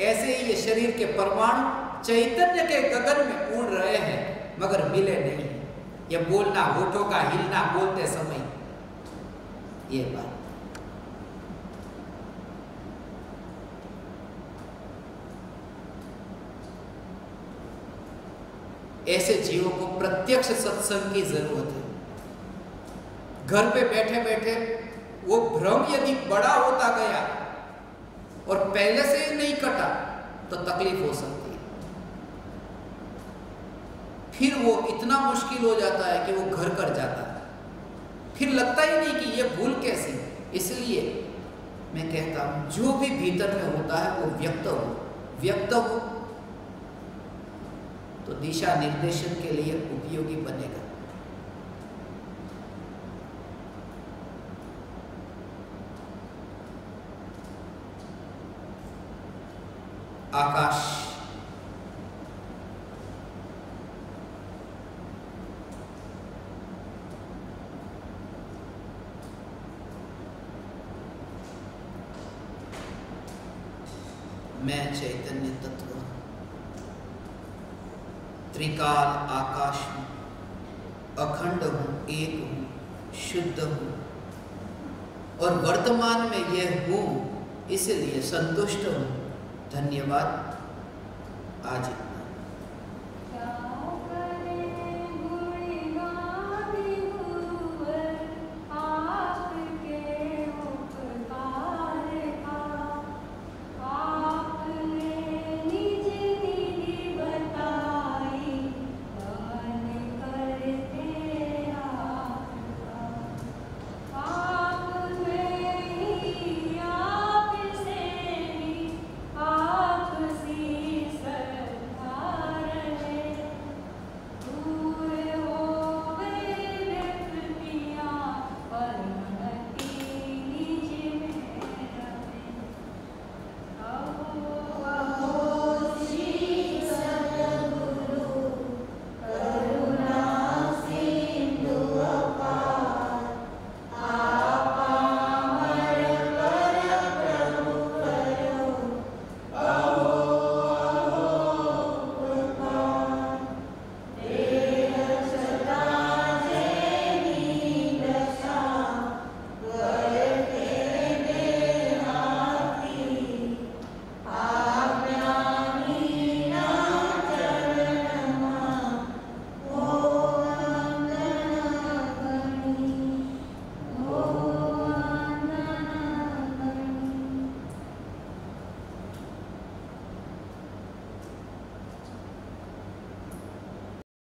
ऐसे ही ये शरीर के परमाणु चैतन्य के गगन में उड़ रहे हैं, मगर मिले नहीं। ये बोलना, होठों का हिलना बोलते समय, ये बात। ऐसे जीवों को प्रत्यक्ष सत्संग की जरूरत है। घर पे बैठे बैठे वो भ्रम यदि बड़ा होता गया और पहले से ही नहीं कटा तो तकलीफ हो सकती है। फिर वो इतना मुश्किल हो जाता है कि वो घर कर जाता है, फिर लगता ही नहीं कि ये भूल कैसी। इसलिए मैं कहता हूं, जो भी भीतर में होता है वो व्यक्त हो तो दिशा निर्देशन के लिए उपयोगी बनेगा। आकाश मैं चैतन्य तत्व त्रिकाल आकाश हूं, अखंड हूं, एक हूं, शुद्ध हूं, और वर्तमान में यह हूं, इसलिए संतुष्ट हूं। धन्यवाद। आज